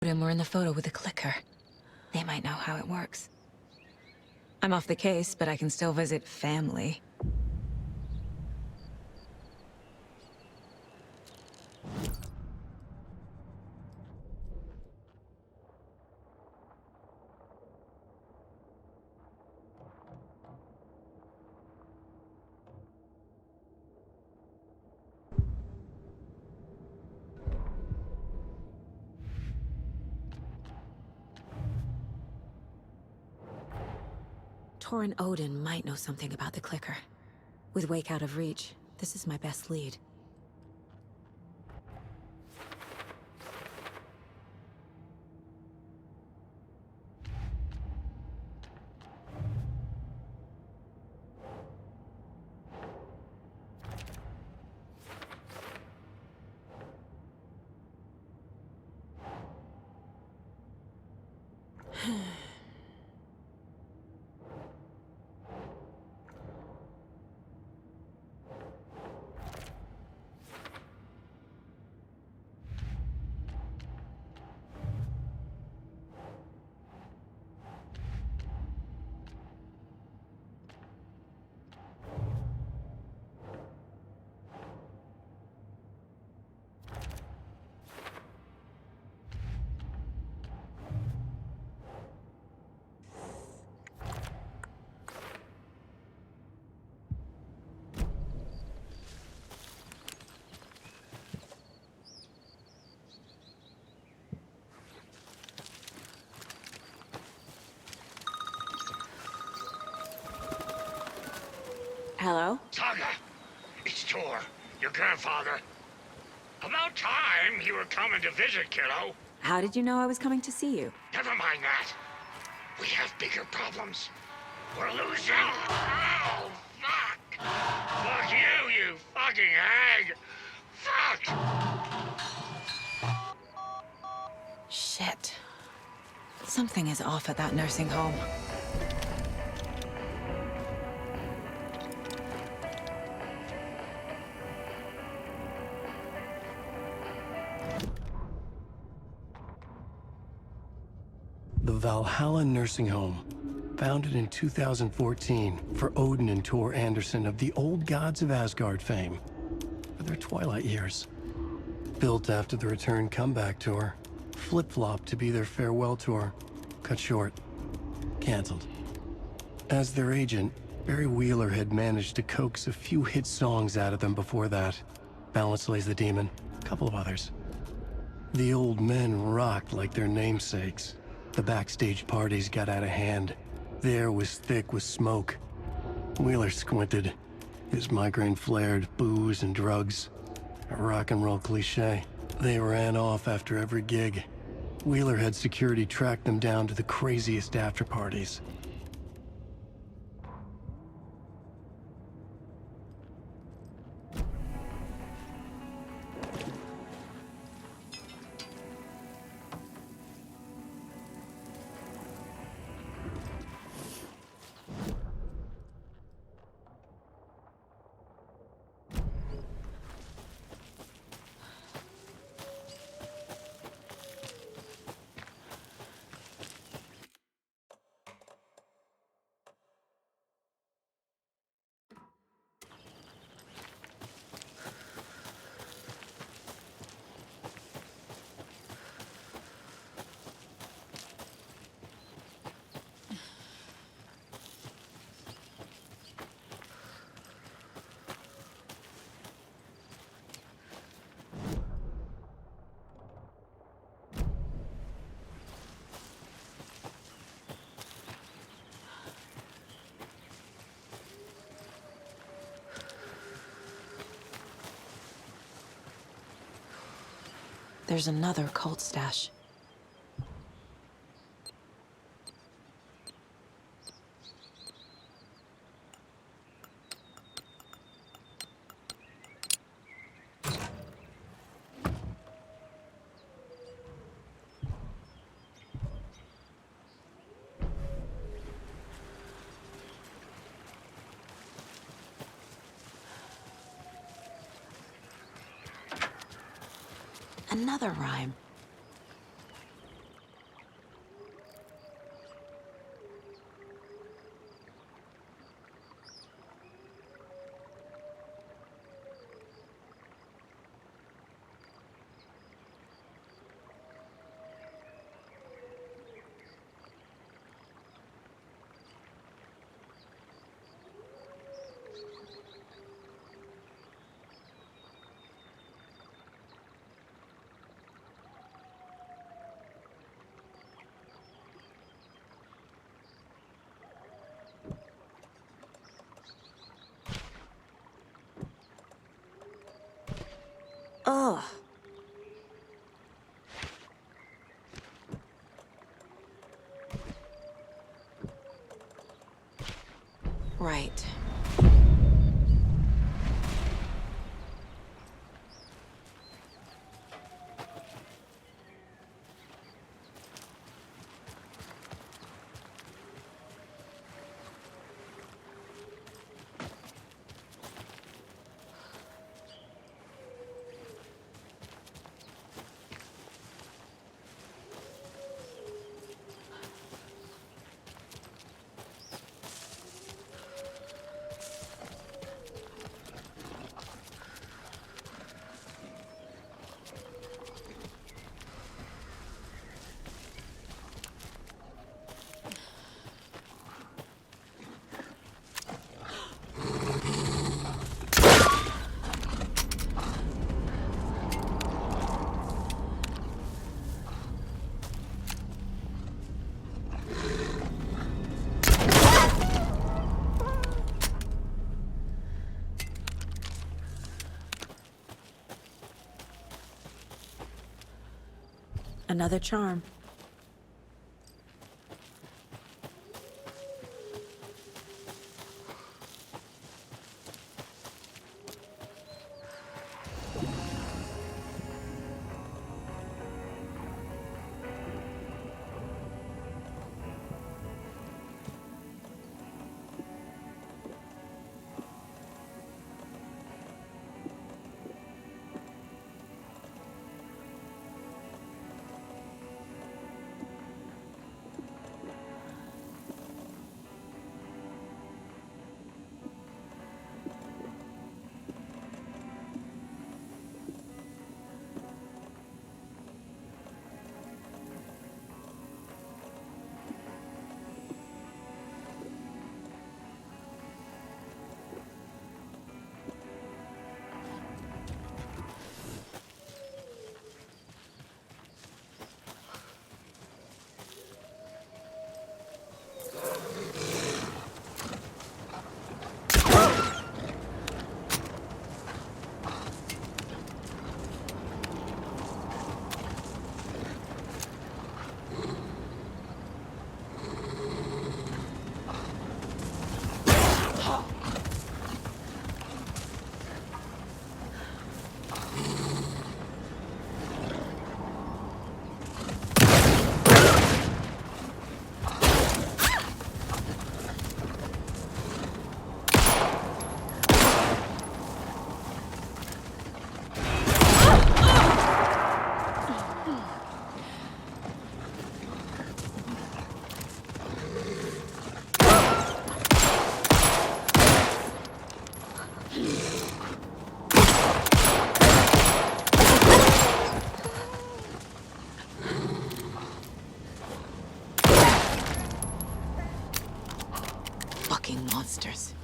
Him were in the photo with the clicker. They might know how it works. I'm off the case, but I can still visit family. Torin Odin might know something about the clicker. With Wake out of reach, this is my best lead. Hello? Saga, it's Tor, your grandfather. About time you were coming to visit, kiddo. How did you know I was coming to see you? Never mind that. We have bigger problems. We're losing. Oh, fuck! Fuck you, you fucking hag! Fuck! Shit. Something is off at that nursing home. The Valhalla Nursing Home, founded in 2014 for Odin and Tor Anderson of the Old Gods of Asgard fame, for their twilight years. Built after the return comeback tour, flip-flopped to be their farewell tour, cut short, canceled. As their agent, Barry Wheeler had managed to coax a few hit songs out of them before that. Balance Lays the Demon, a couple of others. The old men rocked like their namesakes. The backstage parties got out of hand. The air was thick with smoke. Wheeler squinted. His migraine flared, booze and drugs. A rock and roll cliche. They ran off after every gig. Wheeler had security track them down to the craziest after parties. There's another cult stash. Another rhyme. Ugh. Right. Another charm. Fucking monsters.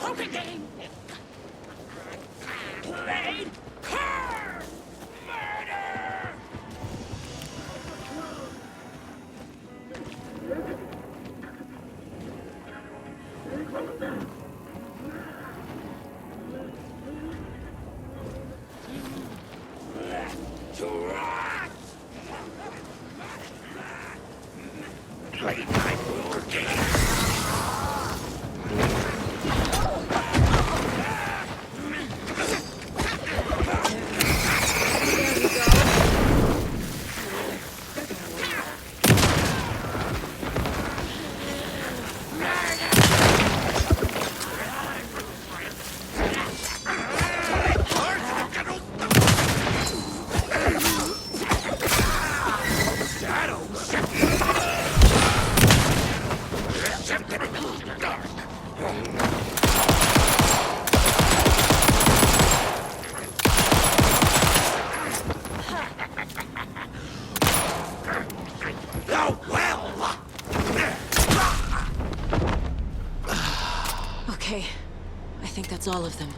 poker game! Played her! Murder! To rot! Played my poker game! Okay, I think that's all of them.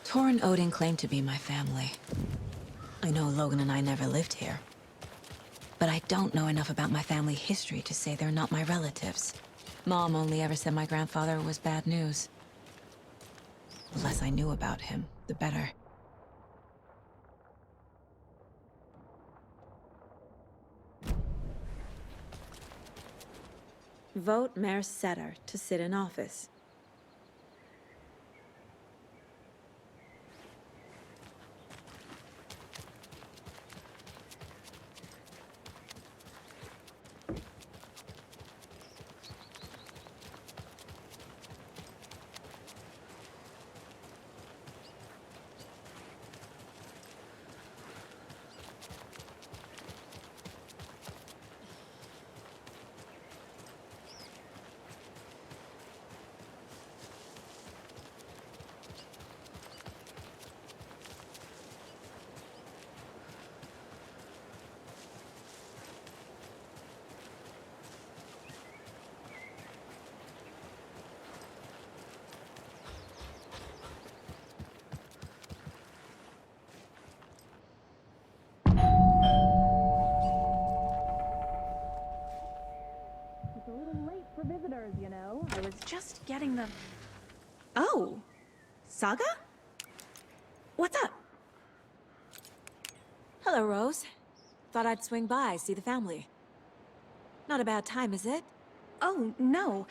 Tor and Odin claim to be my family. I know Logan and I never lived here. But I don't know enough about my family history to say they're not my relatives. Mom only ever said my grandfather was bad news. The less I knew about him, the better. Vote Mayor Setter to sit in office. Visitors, you know. I was just getting the... Oh! Saga? What's up? Hello, Rose. Thought I'd swing by, see the family. Not a bad time, is it? Oh, no.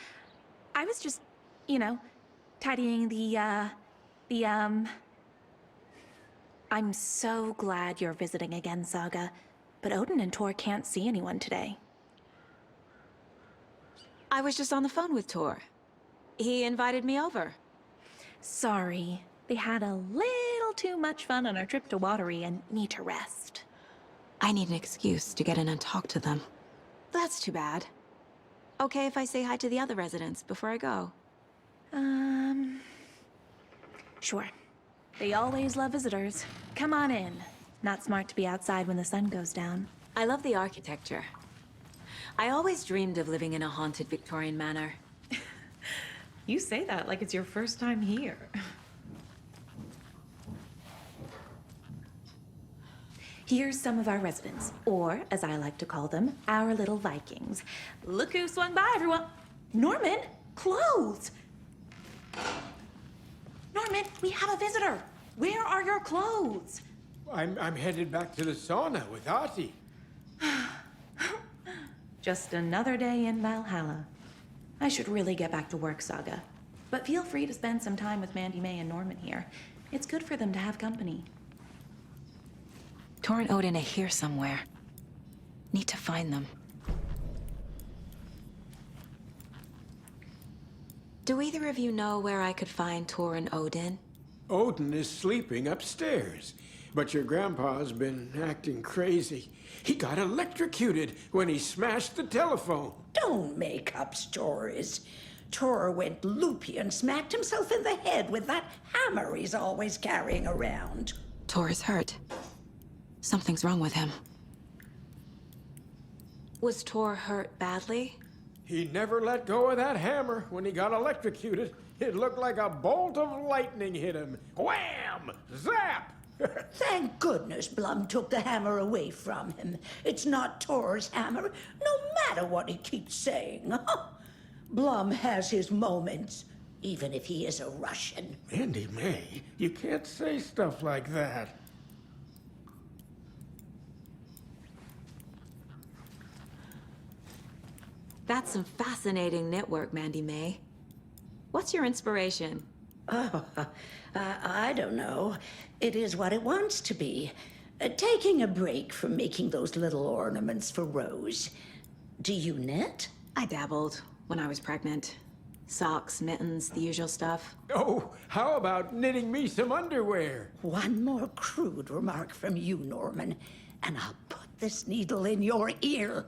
I was just, you know, tidying I'm so glad you're visiting again, Saga. But Odin and Tor can't see anyone today. I was just on the phone with Tor. He invited me over. Sorry. They had a little too much fun on our trip to Watery and need to rest. I need an excuse to get in and talk to them. That's too bad. Okay if I say hi to the other residents before I go? Sure. They always love visitors. Come on in. Not smart to be outside when the sun goes down. I love the architecture. I always dreamed of living in a haunted Victorian manor. You say that like it's your first time here. Here's some of our residents, or as I like to call them, our little Vikings. Look who swung by, everyone. Norman, clothes. Norman, we have a visitor. Where are your clothes? I'm headed back to the sauna with Artie. Just another day in Valhalla. I should really get back to work, Saga. But feel free to spend some time with Mandy May and Norman here. It's good for them to have company. Tor and Odin are here somewhere. Need to find them. Do either of you know where I could find Tor and Odin? Odin is sleeping upstairs, but your grandpa's been acting crazy. He got electrocuted when he smashed the telephone. Don't make up stories. Tor went loopy and smacked himself in the head with that hammer he's always carrying around. Tor is hurt. Something's wrong with him. Was Tor hurt badly? He never let go of that hammer when he got electrocuted. It looked like a bolt of lightning hit him. Wham! Zap! Thank goodness Blum took the hammer away from him. It's not Tor's hammer, no matter what he keeps saying. Blum has his moments, even if he is a Russian. Mandy May, you can't say stuff like that. That's some fascinating knitwork, Mandy May. What's your inspiration? Oh, I don't know. It is what it wants to be. Taking a break from making those little ornaments for Rose. Do you knit? I dabbled when I was pregnant. Socks, mittens, the usual stuff. Oh, how about knitting me some underwear? One more crude remark from you, Norman, and I'll put this needle in your ear.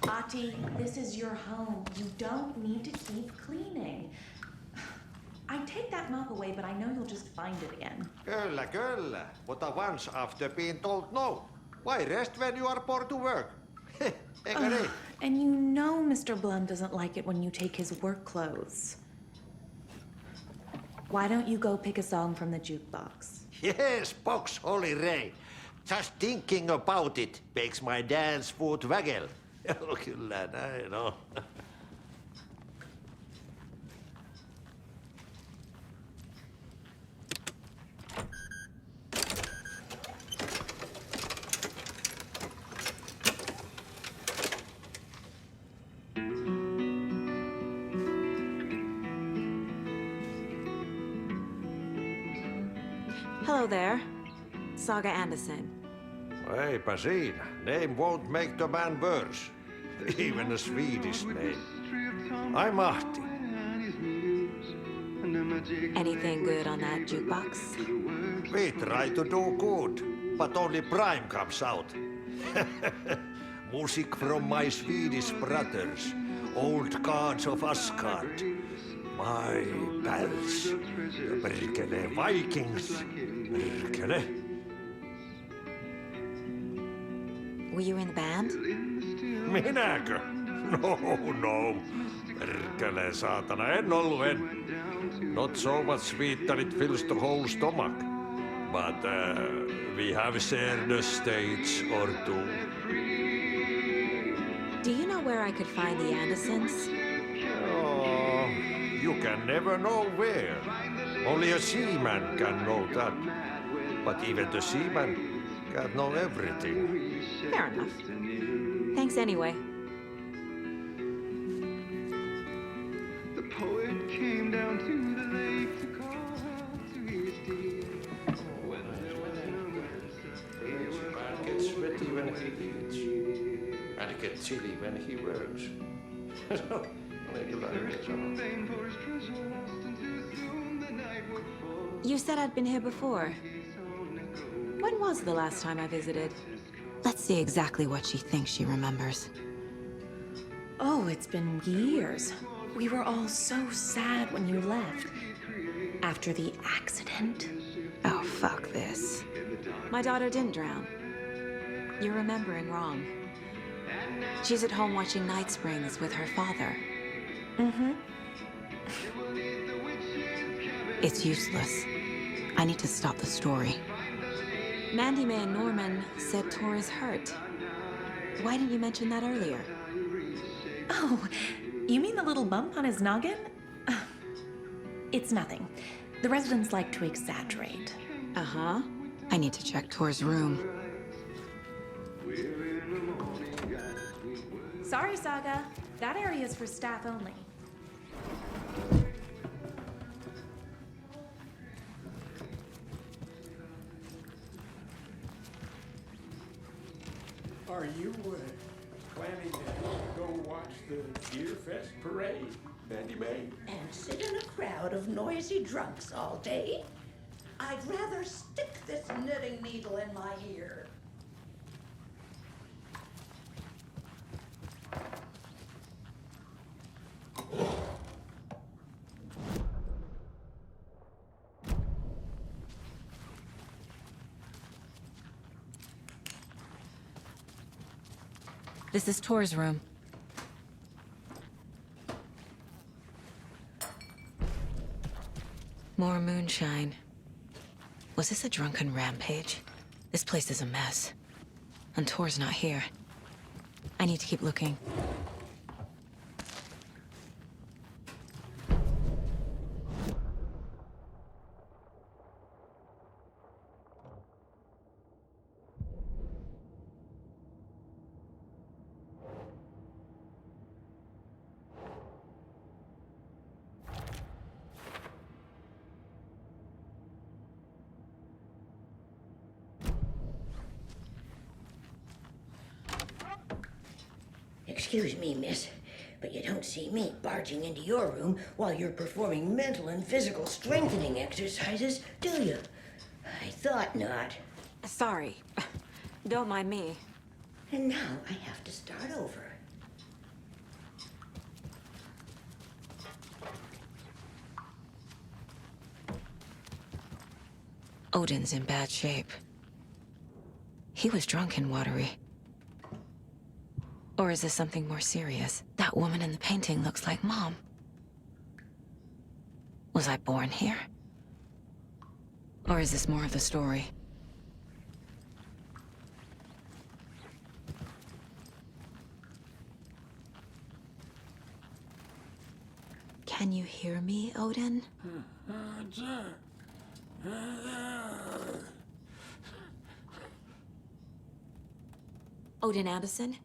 Ati, this is your home. You don't need to keep cleaning. I take that mop away, but I know you'll just find it again. Kyllä, kyllä. Mutta once after being told no. Why rest when you are bored to work? Eikä niin? And you know Mr. Blum doesn't like it when you take his work clothes. Why don't you go pick a song from the jukebox? Yes, box Holy Ray. Just thinking about it makes my dance foot waggle. Kyllä näin on. Hello there. Saga Anderson. Eipä siinä. Name won't make the man worse. Even a Swedish name. I'm Ahti. Anything good on that jukebox? We try to do good, but only Prime comes out. Music from my Swedish brothers, old gods of Asgard. My pals, the perkele Vikings. Perkele. Were you in the band? Minäkö? No. Perkele saatana, en ollut en. Not so much sweet that it fills the whole stomach. But we have shared a stage or two. Do you know where I could find the Andersons? Oh, you can never know where. Only a seaman can know that. But even the seaman can't know everything. Fair enough. Thanks anyway. The poet came down to the lake to call out to his dear. Man gets sweaty when he eats, and gets chilly when he works. Fame for his treasure lost into his tomb, the night would fall. You said I'd been here before. When was the last time I visited? Let's see exactly what she thinks she remembers. Oh, it's been years. We were all so sad when you left. After the accident. Oh, fuck this. My daughter didn't drown. You're remembering wrong. She's at home watching Night Springs with her father. Mm-hmm. It's useless. I need to stop the story. Mandy May and Norman said Tor is hurt. Why didn't you mention that earlier? Oh, you mean the little bump on his noggin? It's nothing. The residents like to exaggerate. Uh-huh. I need to check Tor's room. Sorry, Saga. That area is for staff only. Are you planning to go watch the Deer Fest parade, Mandy May? And sit in a crowd of noisy drunks all day? I'd rather stick this knitting needle in my ear. This is Tor's room. More moonshine. Was this a drunken rampage? This place is a mess. And Tor's not here. I need to keep looking. Excuse me, miss, but you don't see me barging into your room while you're performing mental and physical strengthening exercises, do you? I thought not. Sorry. Don't mind me. And now I have to start over. Odin's in bad shape. He was drunk and watery. Or is this something more serious? That woman in the painting looks like Mom. Was I born here? Or is this more of the story? Can you hear me, Odin? Odin Addison?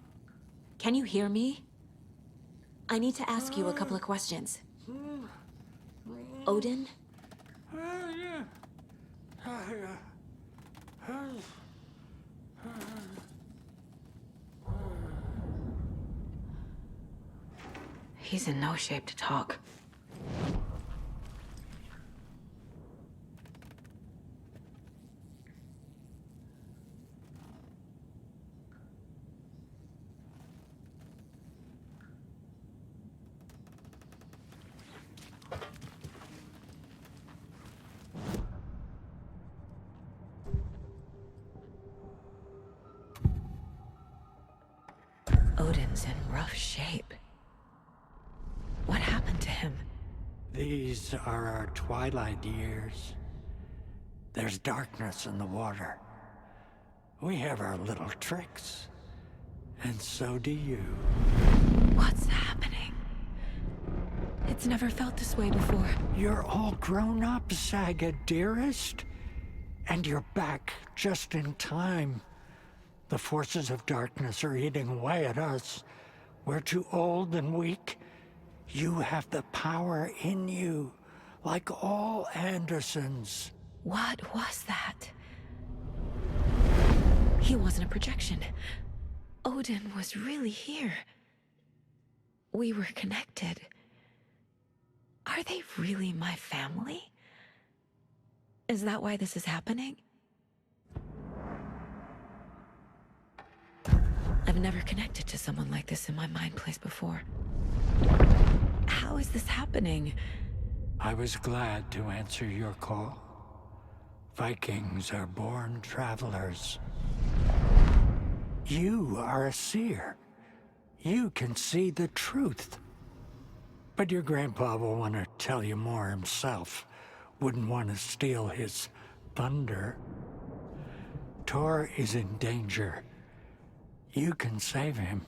Can you hear me? I need to ask you a couple of questions. Odin? He's in no shape to talk. Odin's in rough shape. What happened to him? These are our twilight years. There's darkness in the water. We have our little tricks. And so do you. What's happening? It's never felt this way before. You're all grown up, Saga, dearest. And you're back just in time. The forces of darkness are eating away at us. We're too old and weak. You have the power in you, like all Andersons. What was that? He wasn't a projection. Odin was really here. We were connected. Are they really my family? Is that why this is happening? I've never connected to someone like this in my mind place before. How is this happening? I was glad to answer your call. Vikings are born travelers. You are a seer. You can see the truth. But your grandpa will want to tell you more himself. Wouldn't want to steal his thunder. Tor is in danger. You can save him.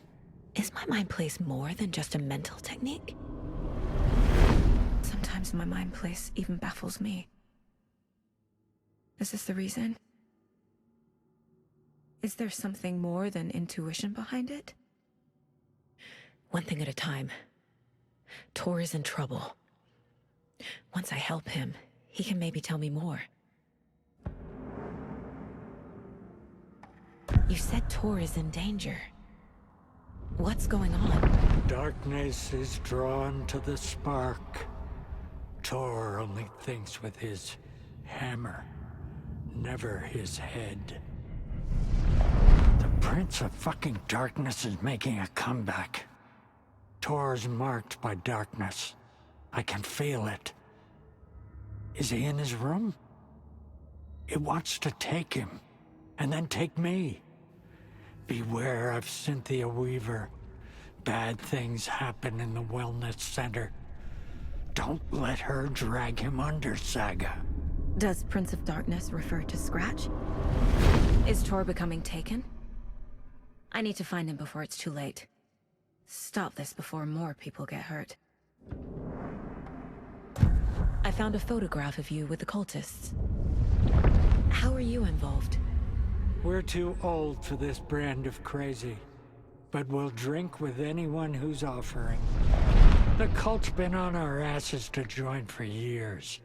Is my mind place more than just a mental technique? Sometimes my mind place even baffles me. Is this the reason? Is there something more than intuition behind it? One thing at a time. Tor is in trouble. Once I help him, he can maybe tell me more. You said Tor is in danger. What's going on? Darkness is drawn to the spark. Tor only thinks with his hammer, never his head. The Prince of fucking Darkness is making a comeback. Tor's marked by darkness. I can feel it. Is he in his room? It wants to take him, and then take me. Beware of Cynthia Weaver. Bad things happen in the wellness center. Don't let her drag him under, Saga. Does Prince of Darkness refer to Scratch? Is Tor becoming taken? I need to find him before it's too late. Stop this before more people get hurt. I found a photograph of you with the cultists. How are you involved? We're too old for this brand of crazy, but we'll drink with anyone who's offering. The cult's been on our asses to join for years,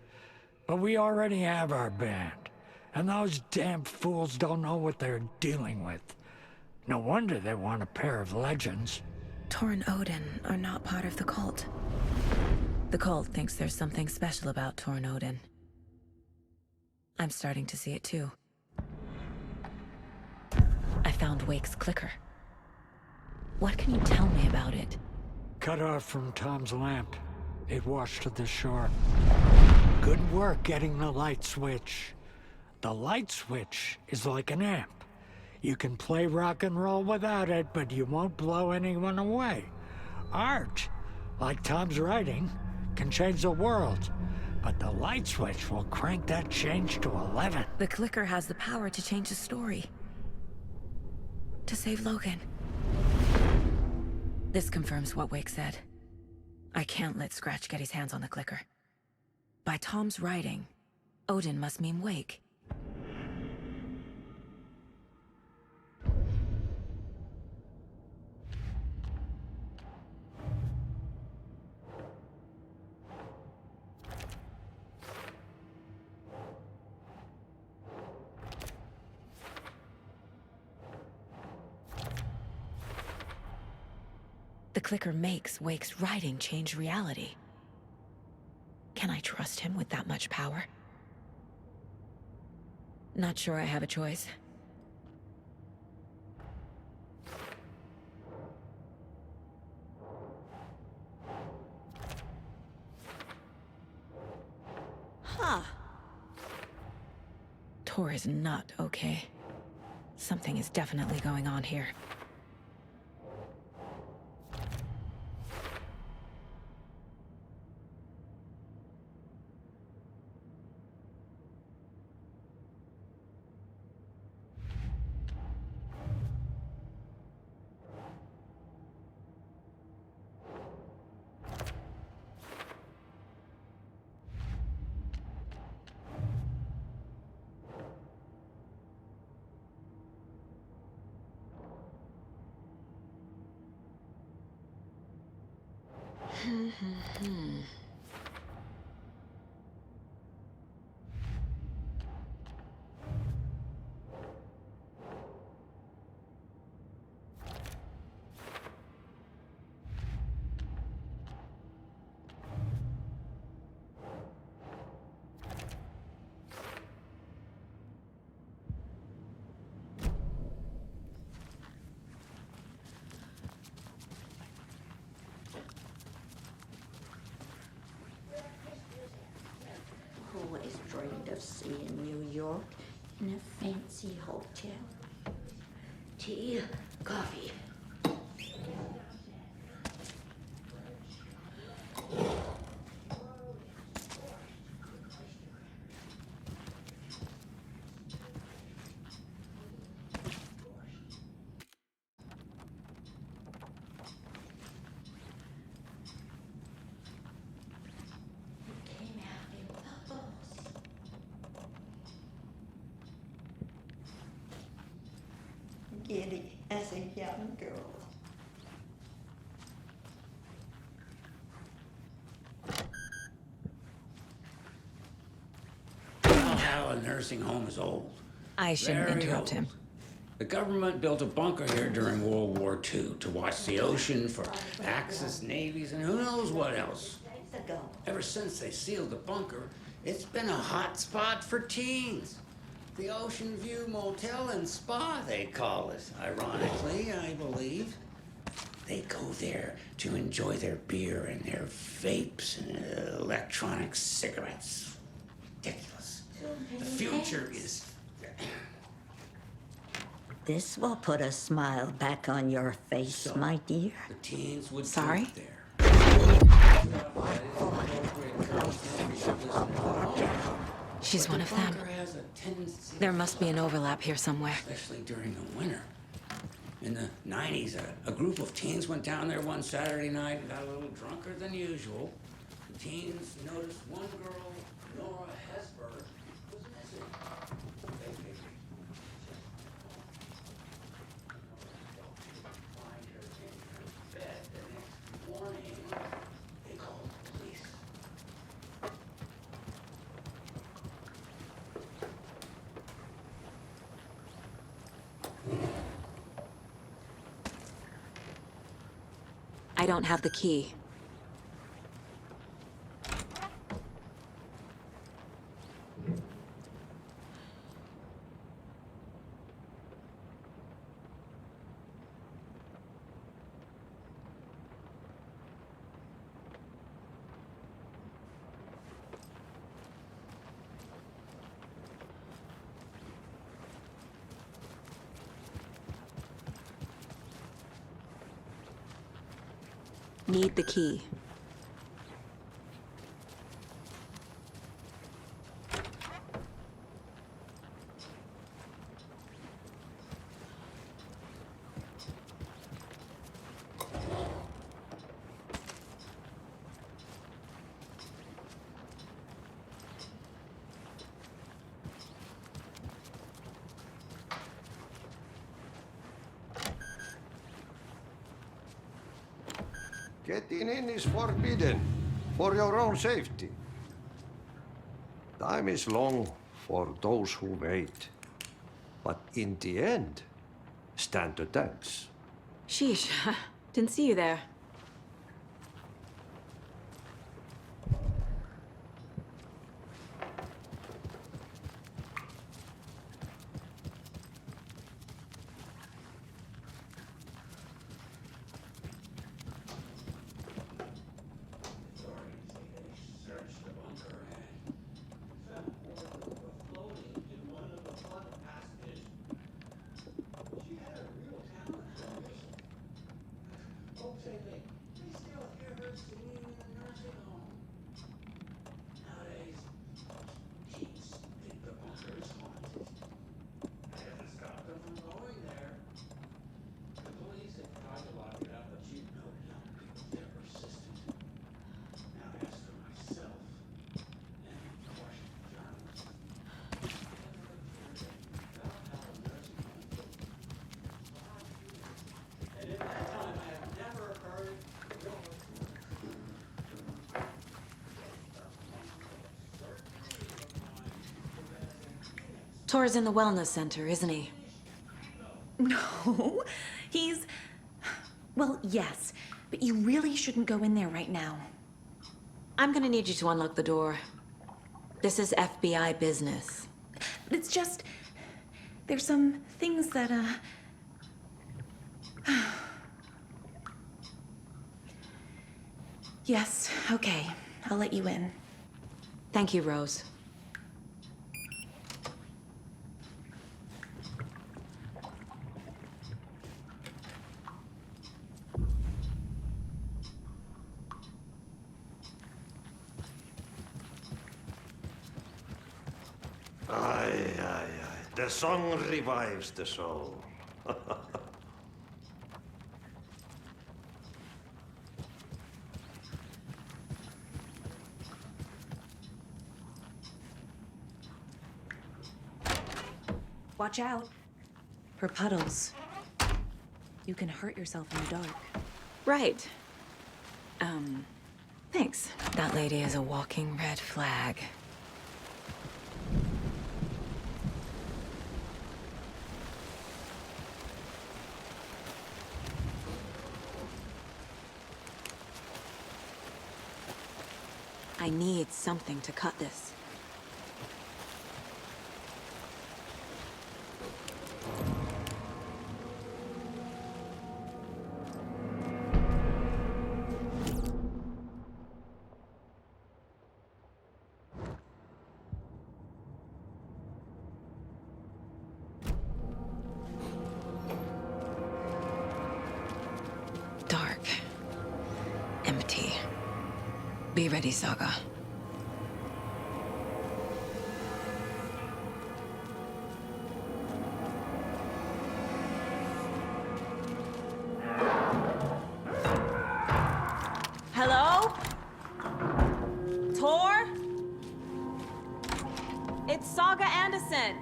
but we already have our band, and those damn fools don't know what they're dealing with. No wonder they want a pair of legends. Tor and Odin are not part of the cult. The cult thinks there's something special about Tor and Odin. I'm starting to see it too. I found Wake's clicker. What can you tell me about it? Cut off from Tom's lamp. It washed to the shore. Good work getting the light switch. The light switch is like an amp. You can play rock and roll without it, but you won't blow anyone away. Art, like Tom's writing, can change the world, but the light switch will crank that change to 11. The clicker has the power to change the story. To save Logan. This confirms what Wake said. I can't let Scratch get his hands on the clicker. By Tom's writing, Odin must mean Wake. The clicker makes Wake's writing change reality. Can I trust him with that much power? Not sure I have a choice. Huh. Tor is not okay. Something is definitely going on here. always dreamed of seeing New York in a fancy hotel. Tea, coffee. Giddy as a young girl. Valhalla nursing home is old. I shouldn't Very interrupt old. him. The government built a bunker here during World War II to watch the ocean for Axis navies and who knows what else. Ever since they sealed the bunker, it's been a hot spot for teens. The Ocean View Motel and Spa, they call it. Ironically, I believe. They go there to enjoy their beer and their vapes and electronic cigarettes. Ridiculous. The future is... This will put a smile back on your face, my dear. The teens would Sorry? drink there. She's one of them. Bunker has a tendency, There must be an overlap here somewhere. especially during the winter. In the 90s, a group of teens went down there one Saturday night and got a little drunker than usual. The teens noticed one girl, Nora Hesberg, was missing. They figured find her in her bed the next morning. They called the police. I don't have the key. Need the key. Getting in is forbidden, for your own safety. Time is long for those who wait. But in the end, stand the thanks. Sheesh, didn't see you there. Tor's in the wellness center, isn't he? No, he's... Well, yes, but you really shouldn't go in there right now. I'm gonna need you to unlock the door. This is FBI business. But it's just... There's some things that, Yes, okay. I'll let you in. Thank you, Rose. Aye, aye, aye. The song revives the soul. Watch out. For puddles. You can hurt yourself in the dark. Right. Thanks. That lady is a walking red flag. I need something to cut this. Dark. Empty. Be ready, Saga. Hello? Tor? It's Saga Anderson.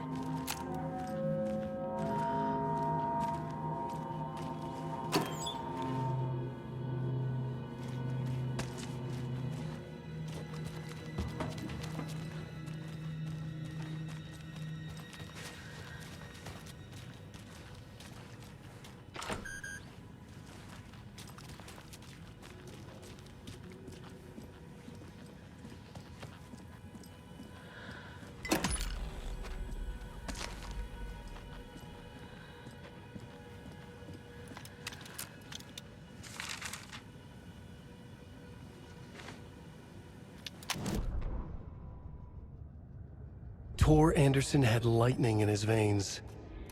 Tor Anderson had lightning in his veins.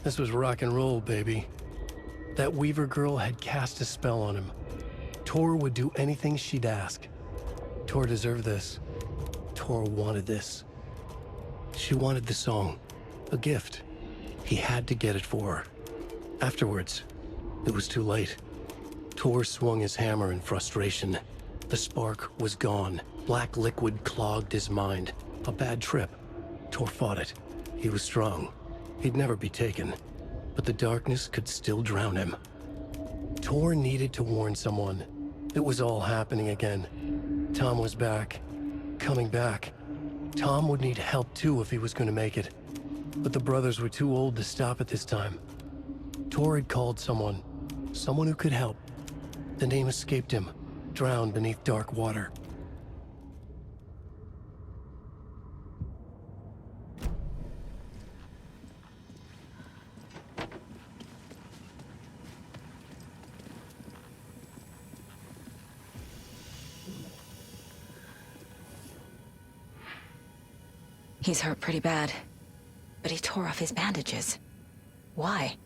This was rock and roll, baby. That Weaver girl had cast a spell on him. Tor would do anything she'd ask. Tor deserved this. Tor wanted this. She wanted the song. A gift. He had to get it for her. Afterwards, it was too late. Tor swung his hammer in frustration. The spark was gone. Black liquid clogged his mind. A bad trip. Tor fought it. He was strong. He'd never be taken. But the darkness could still drown him. Tor needed to warn someone. It was all happening again. Tom was back. Coming back. Tom would need help too if he was going to make it. But the brothers were too old to stop at this time. Tor had called someone. Someone who could help. The name escaped him. Drowned beneath dark water. He's hurt pretty bad, but he tore off his bandages. Why?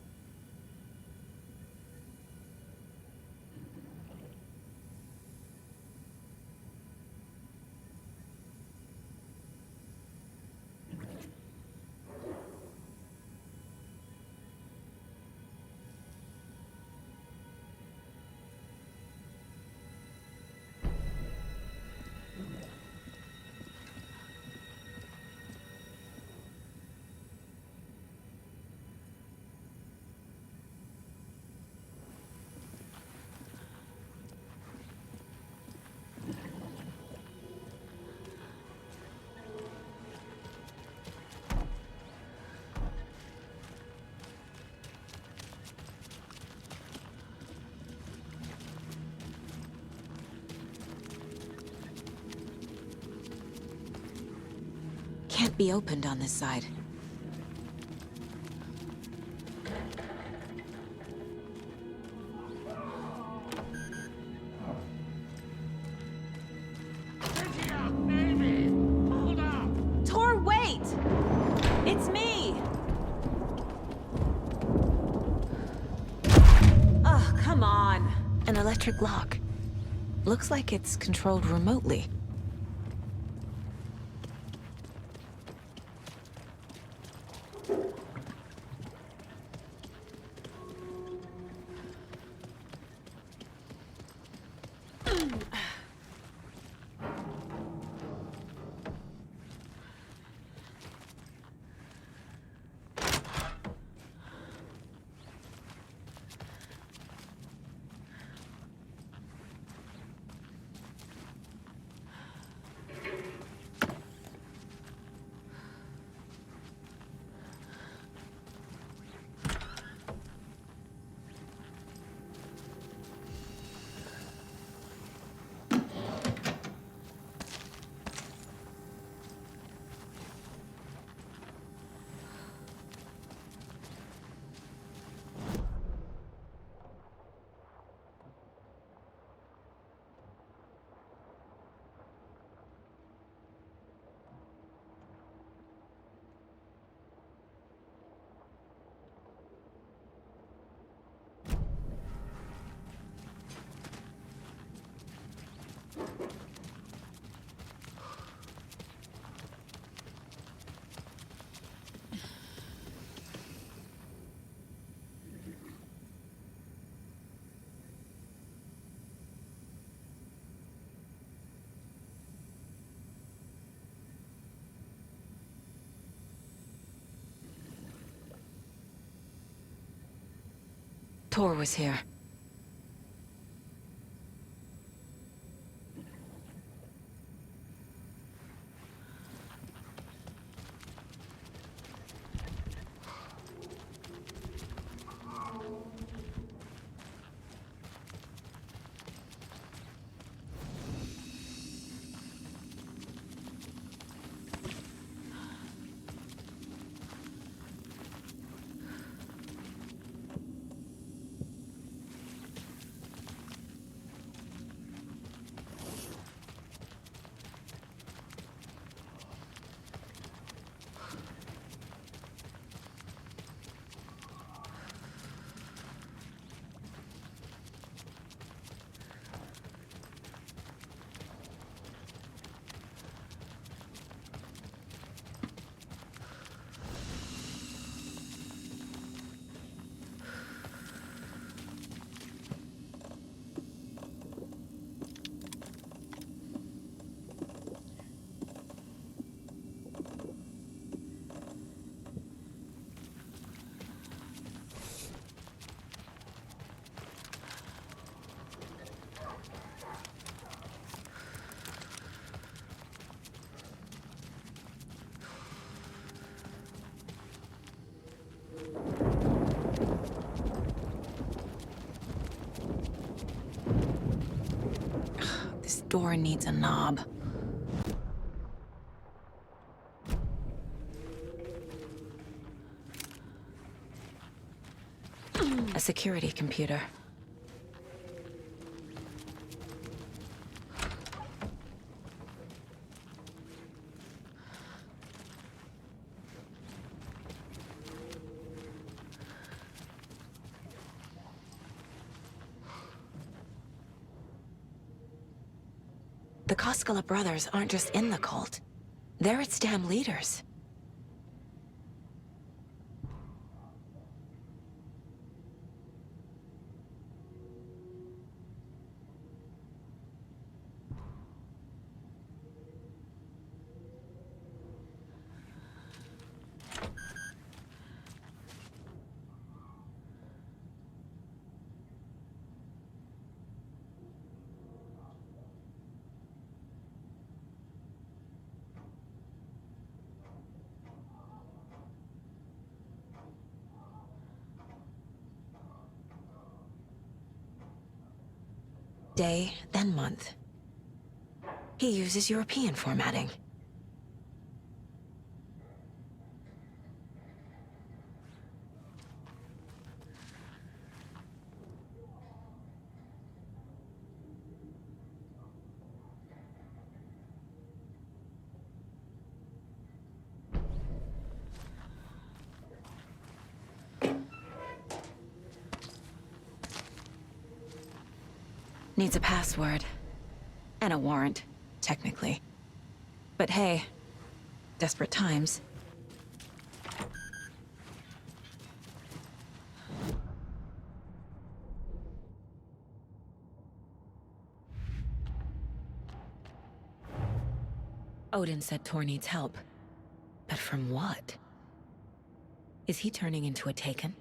Can't be opened on this side. Tor, wait! It's me! Ugh, come on. An electric lock. Looks like it's controlled remotely. Tor was here. This door needs a knob. A security computer. The Koskela brothers aren't just in the cult. They're its damn leaders. Day, then month. He uses European formatting. Needs a password. And a warrant, technically. But hey, desperate times. Odin said Tor needs help. But from what? Is he turning into a Taken?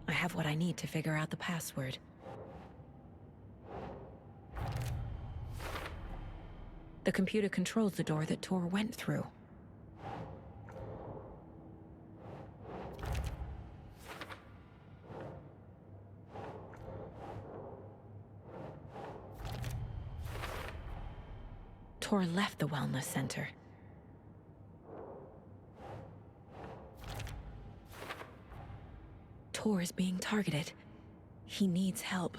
I have what I need to figure out the password. The computer controls the door that Tor went through. Tor left the wellness center. Tor is being targeted. He needs help.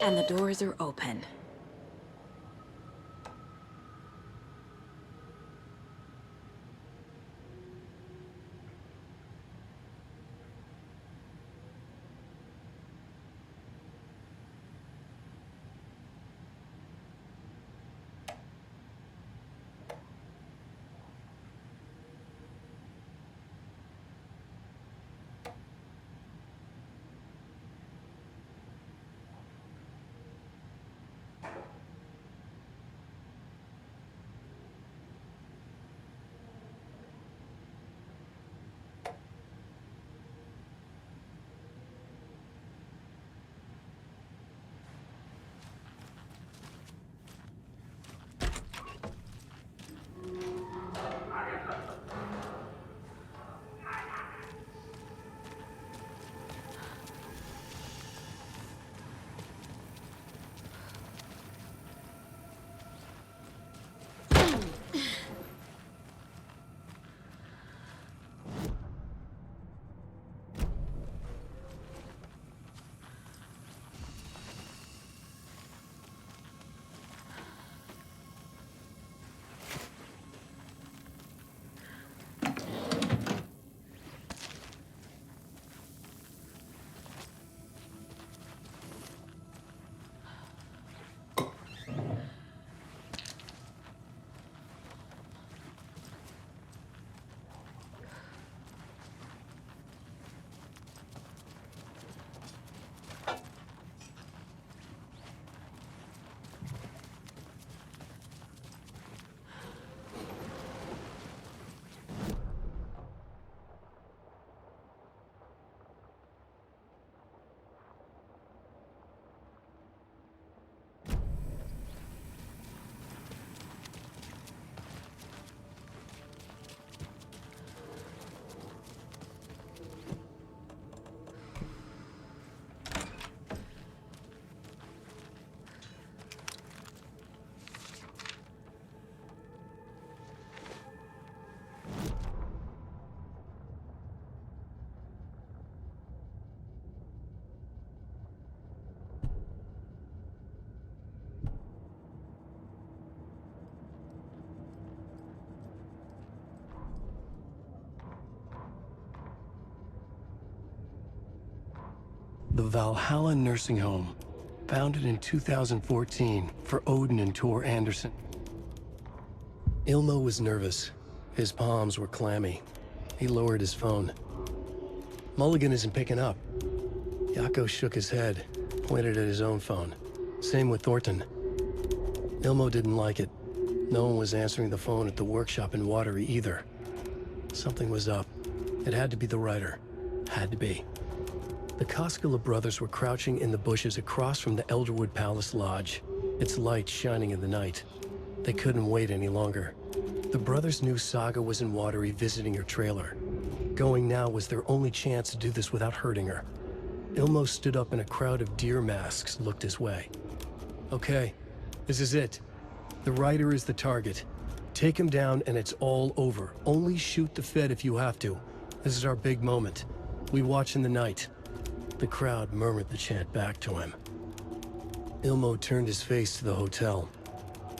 And the doors are open. The Valhalla Nursing Home, founded in 2014 for Odin and Tor Anderson. Ilmo was nervous. His palms were clammy. He lowered his phone. Mulligan isn't picking up. Jaakko shook his head, pointed at his own phone. Same with Thornton. Ilmo didn't like it. No one was answering the phone at the workshop in Watery either. Something was up. It had to be the writer. Had to be. The Koskela brothers were crouching in the bushes across from the Elderwood Palace Lodge, its light shining in the night. They couldn't wait any longer. The brothers knew Saga was in Watery visiting her trailer. Going now was their only chance to do this without hurting her. Ilmo stood up and a crowd of deer masks looked his way. Okay, this is it. The writer is the target. Take him down and it's all over. Only shoot the Fed if you have to. This is our big moment. We watch in the night. The crowd murmured the chant back to him. Ilmo turned his face to the hotel.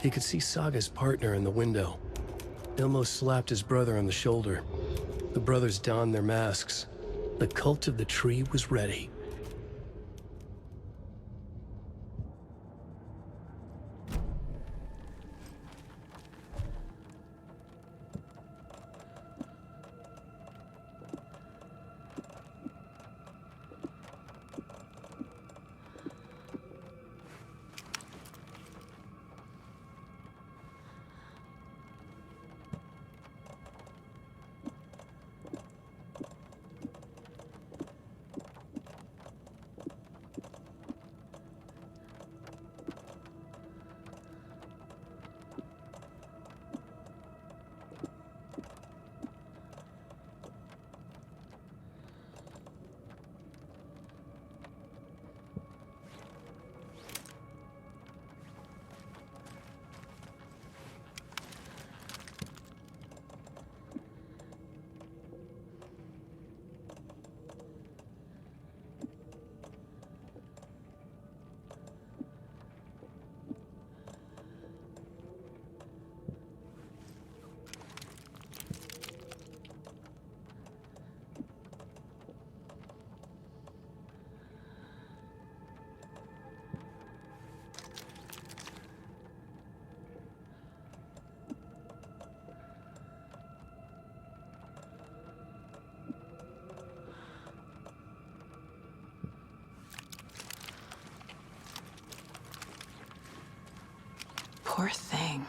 He could see Saga's partner in the window. Ilmo slapped his brother on the shoulder. The brothers donned their masks. The cult of the tree was ready. Poor thing.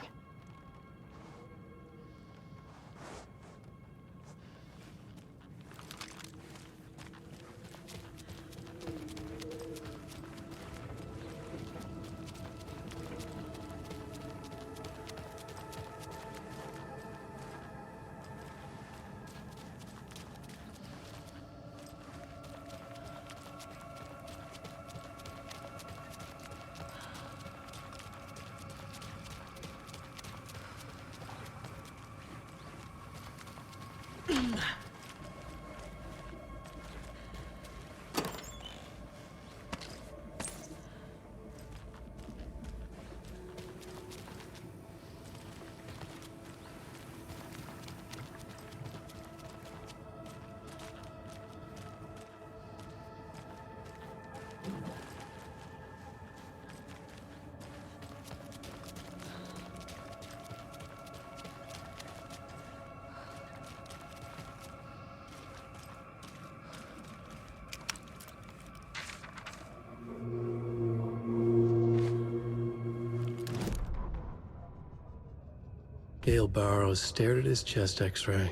Gale Barrows stared at his chest x-ray.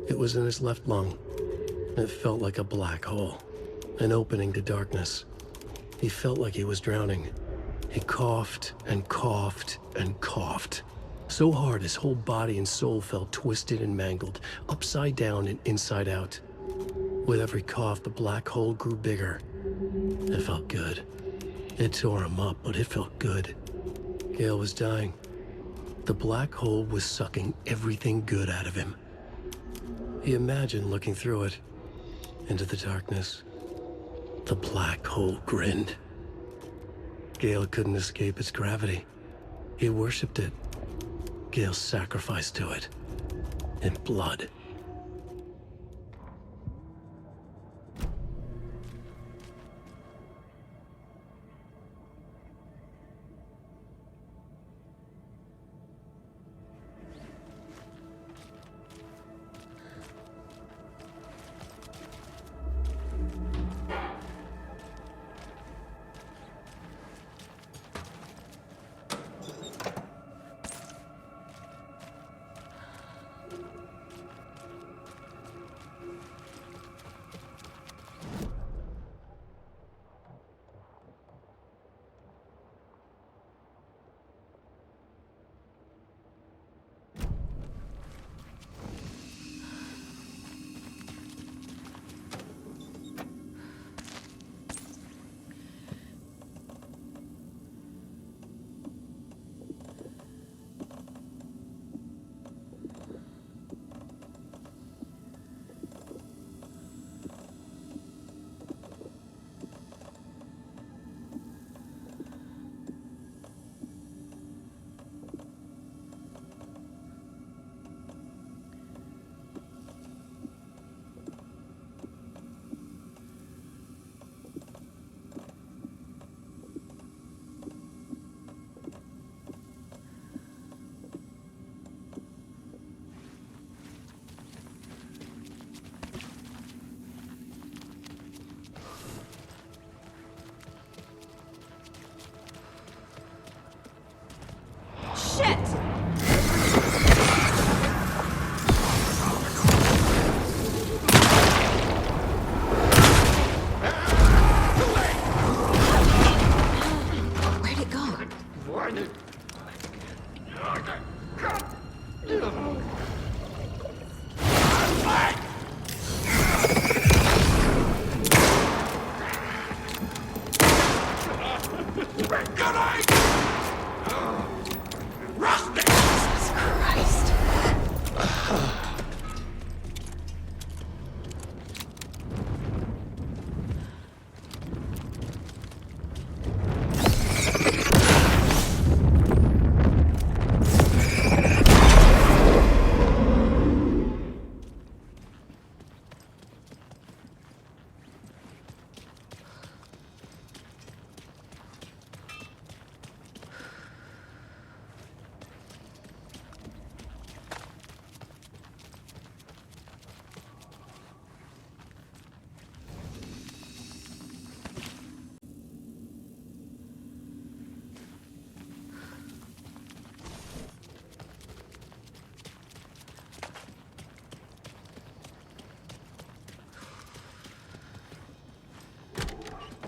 It was in his left lung. It felt like a black hole, an opening to darkness. He felt like he was drowning. He coughed and coughed and coughed. So hard his whole body and soul felt twisted and mangled, upside down and inside out. With every cough, the black hole grew bigger. It felt good. It tore him up, but it felt good. Gale was dying. The black hole was sucking everything good out of him. He imagined looking through it, into the darkness. The black hole grinned. Gale couldn't escape its gravity. He worshipped it. Gale sacrificed to it. In blood.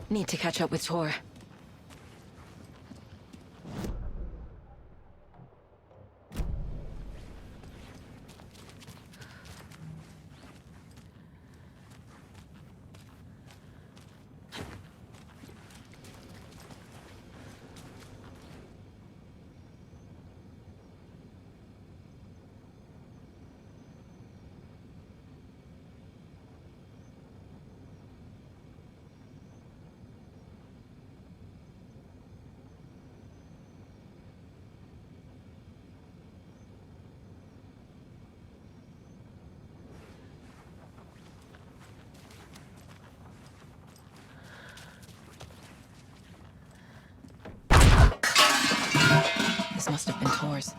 Need to catch up with Tor. This must have been Tor's.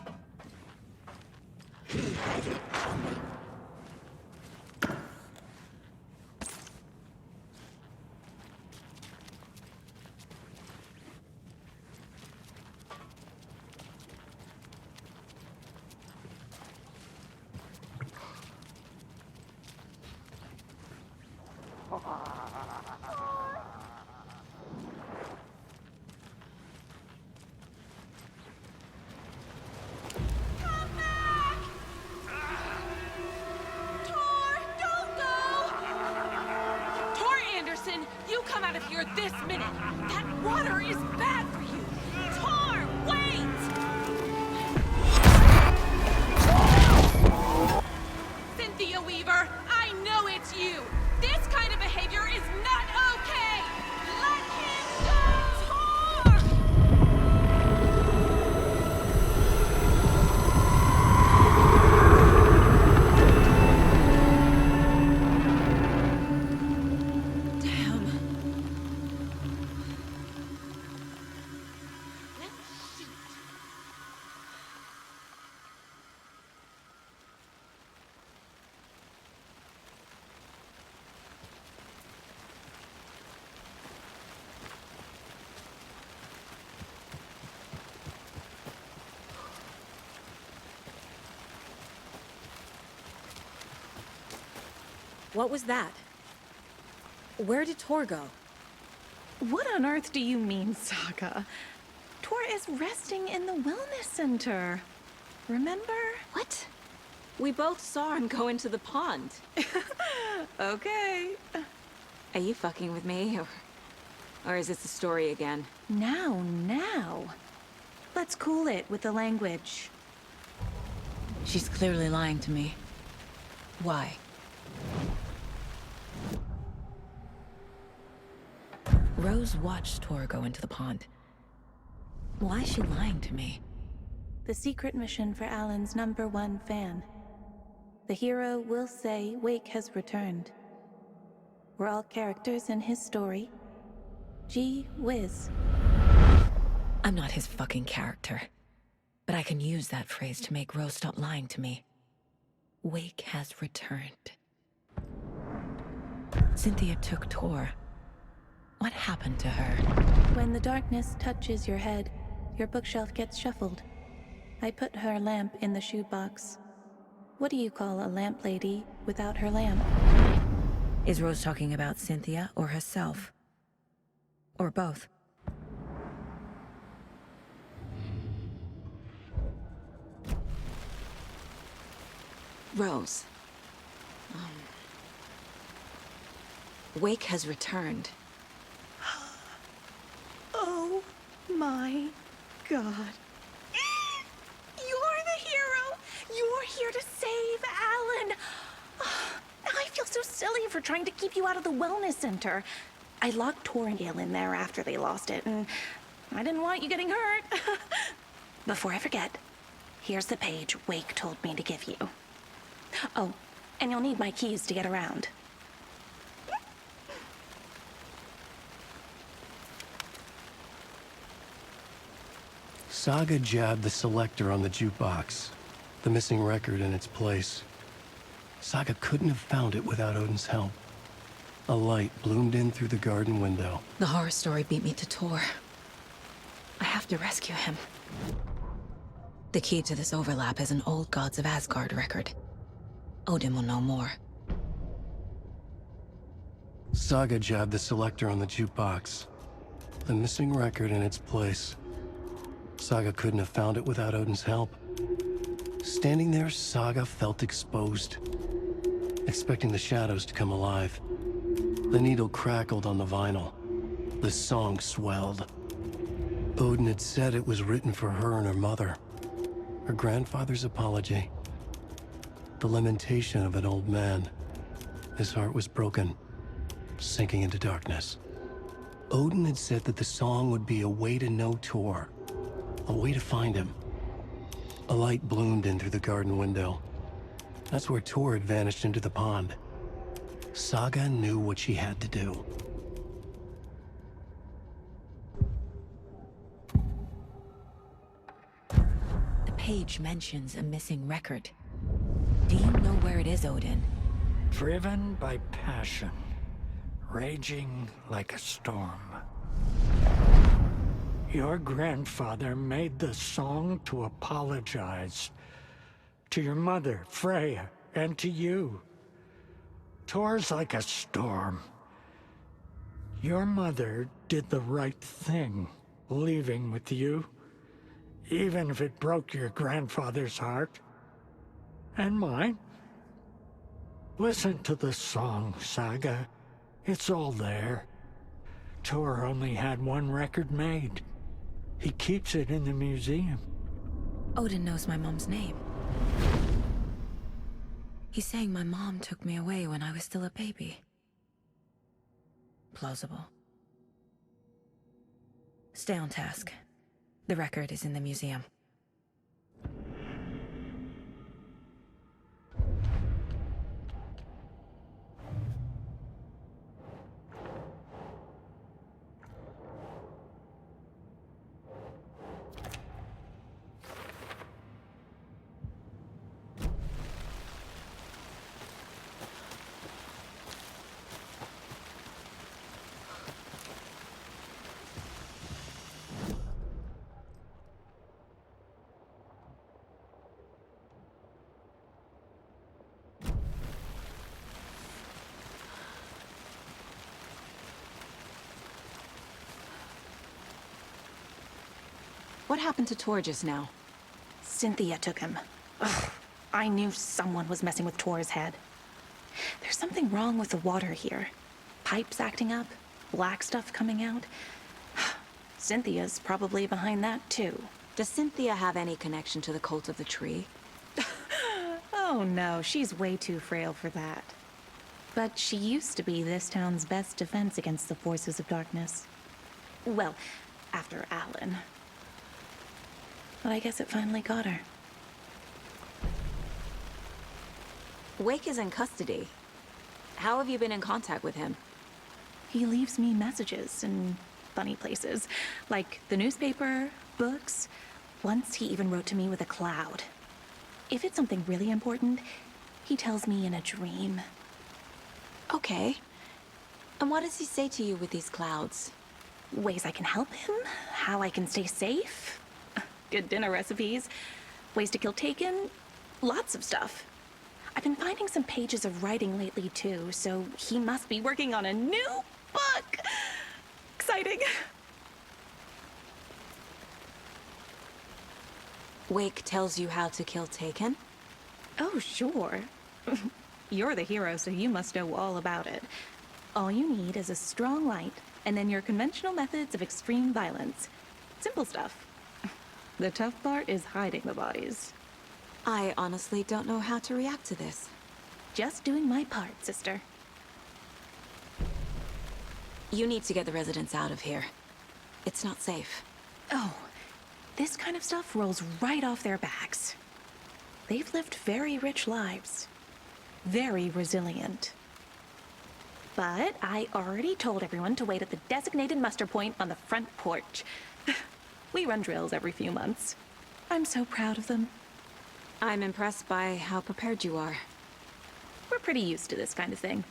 You come out of here this minute! That water is bad for you! Tor, wait! Cynthia Weaver, I know it's you! This kind of behavior is not okay! Let him go! Tor! What was that? Where did Tor go? What on earth do you mean, Saga? Tor is resting in the wellness center. Remember? What? We both saw him go into the pond. Okay. Are you fucking with me, or is this a story again? Now. Let's cool it with the language. She's clearly lying to me. Why? Rose watched Tor go into the pond. Why is she lying to me? The secret mission for Alan's #1 fan. The hero will say Wake has returned. We're all characters in his story. Gee whiz. I'm not his fucking character. But I can use that phrase to make Rose stop lying to me. Wake has returned. Cynthia took Tor. What happened to her? When the darkness touches your head, your bookshelf gets shuffled. I put her lamp in the shoebox. What do you call a lamp lady without her lamp? Is Rose talking about Cynthia or herself? Or both? Rose. Wake has returned. Oh my God. You're the hero! You're here to save Alan! I feel so silly for trying to keep you out of the wellness center. I locked Tor and Gale in there after they lost it, and I didn't want you getting hurt. Before I forget, here's the page Wake told me to give you. Oh, and you'll need my keys to get around. Saga jabbed the selector on the jukebox, the missing record in its place. Saga couldn't have found it without Odin's help. A light bloomed in through the garden window. The horror story beat me to Tor. I have to rescue him. The key to this overlap is an old Gods of Asgard record. Odin will know more. Saga jabbed the selector on the jukebox. The missing record in its place. Saga couldn't have found it without Odin's help. Standing there, Saga felt exposed, expecting the shadows to come alive. The needle crackled on the vinyl. The song swelled. Odin had said it was written for her and her mother. Her grandfather's apology. The lamentation of an old man. His heart was broken, sinking into darkness. Odin had said that the song would be a way to know Tor, a way to find him. A light bloomed in through the garden window. That's where Tor had vanished into the pond. Saga knew what she had to do. The page mentions a missing record. Do you know where it is, Odin? Driven by passion, raging like a storm. Your grandfather made the song to apologize. To your mother, Freya, and to you. Tor's like a storm. Your mother did the right thing, leaving with you. Even if it broke your grandfather's heart. And mine. Listen to the song, Saga. It's all there. Tor only had one record made. He keeps it in the museum. Odin knows my mom's name. He's saying my mom took me away when I was still a baby. Plausible. Stay on task. The record is in the museum. What happened to Tor just now? Cynthia took him. Ugh, I knew someone was messing with Tor's head. There's something wrong with the water here. Pipes acting up, black stuff coming out. Cynthia's probably behind that too. Does Cynthia have any connection to the cult of the tree? Oh no, she's way too frail for that. But she used to be this town's best defense against the forces of darkness. Well, after Alan. But I guess it finally got her. Wake is in custody. How have you been in contact with him? He leaves me messages in funny places, like the newspaper, books. Once he even wrote to me with a cloud. If it's something really important, he tells me in a dream. Okay. And what does he say to you with these clouds? Ways I can help him, how I can stay safe. Good dinner recipes, ways to kill Taken, lots of stuff. I've been finding some pages of writing lately too, so he must be working on a new book. Exciting. Wake tells you how to kill Taken? Oh, sure. You're the hero, so you must know all about it. All you need is a strong light, and then your conventional methods of extreme violence. Simple stuff. The tough part is hiding the bodies. I honestly don't know how to react to this. Just doing my part, sister. You need to get the residents out of here. It's not safe. Oh, this kind of stuff rolls right off their backs. They've lived very rich lives. Very resilient. But I already told everyone to wait at the designated muster point on the front porch. We run drills every few months. I'm so proud of them. I'm impressed by how prepared you are. We're pretty used to this kind of thing.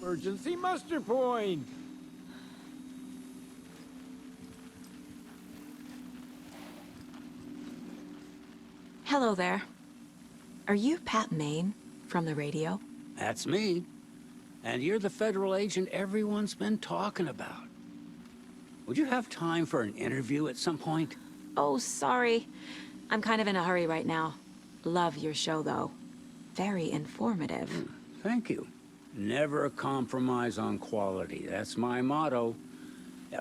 emergency muster point. Hello there. Are you Pat Maine from the radio? That's me. And you're the federal agent everyone's been talking about. Would you have time for an interview at some point? Oh, sorry. I'm kind of in a hurry right now. Love your show, though. Very informative. Thank you. Never compromise on quality. That's my motto.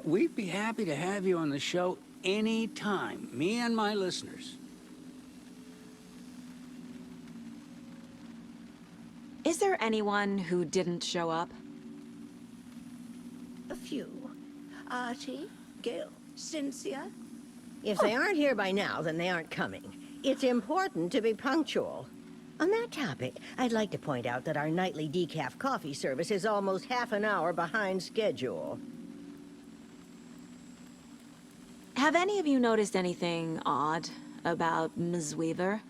We'd be happy to have you on the show anytime, me and my listeners. Is there anyone who didn't show up? A few. Artie, Gil, Cynthia. If they aren't here by now, then they aren't coming. It's important to be punctual. On that topic, I'd like to point out that our nightly decaf coffee service is almost half an hour behind schedule. Have any of you noticed anything odd about Ms. Weaver?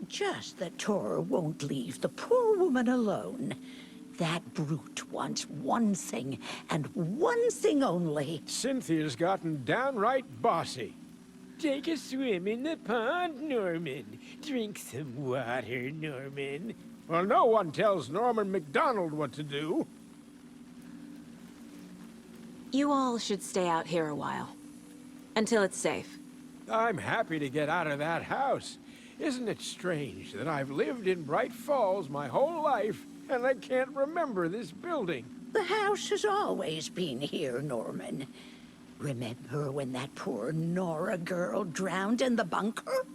Just that Tor won't leave the poor woman alone. That brute wants one thing, and one thing only. Cynthia's gotten downright bossy. Take a swim in the pond, Norman. Drink some water, Norman. Well, no one tells Norman McDonald what to do. You all should stay out here a while. Until it's safe. I'm happy to get out of that house. Isn't it strange that I've lived in Bright Falls my whole life, and I can't remember this building? The house has always been here, Norman. Remember when that poor Nora girl drowned in the bunker?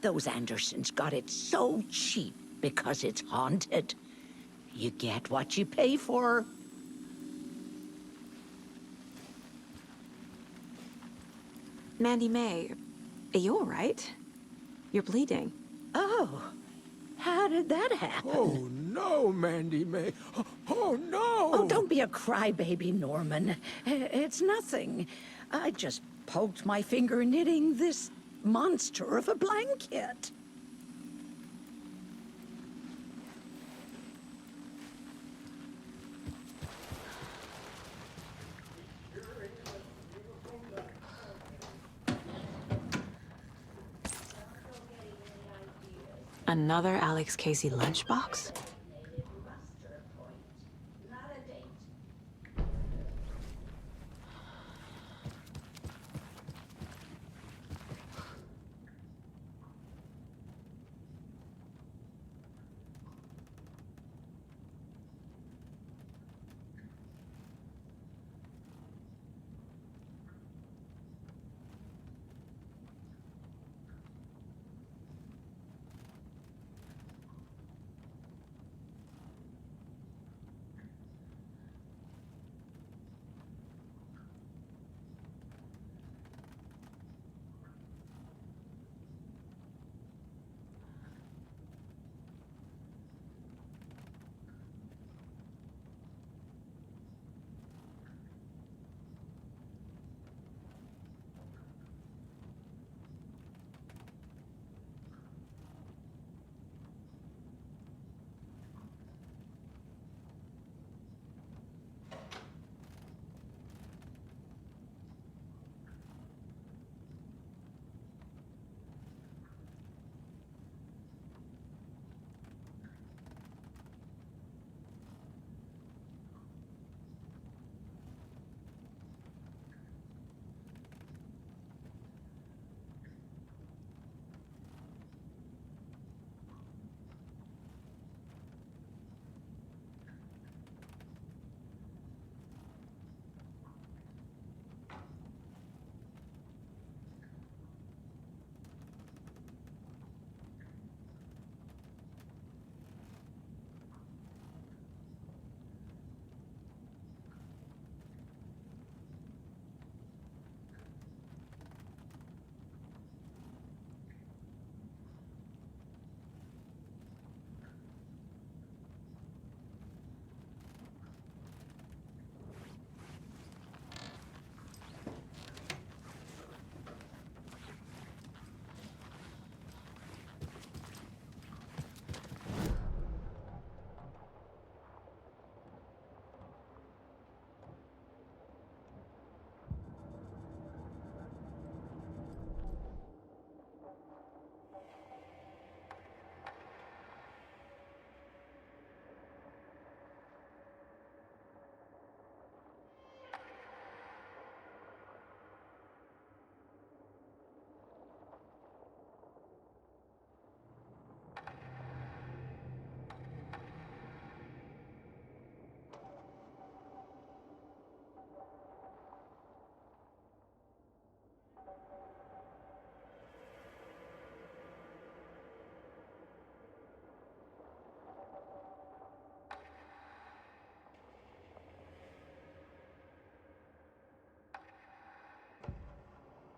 Those Andersons got it so cheap because it's haunted. You get what you pay for. Mandy May, are you all right? You're bleeding. Oh, how did that happen? Oh, no, Mandy May. Oh, no! Oh, don't be a crybaby, Norman. It's nothing. I just poked my finger knitting this monster of a blanket. Another Alex Casey lunchbox?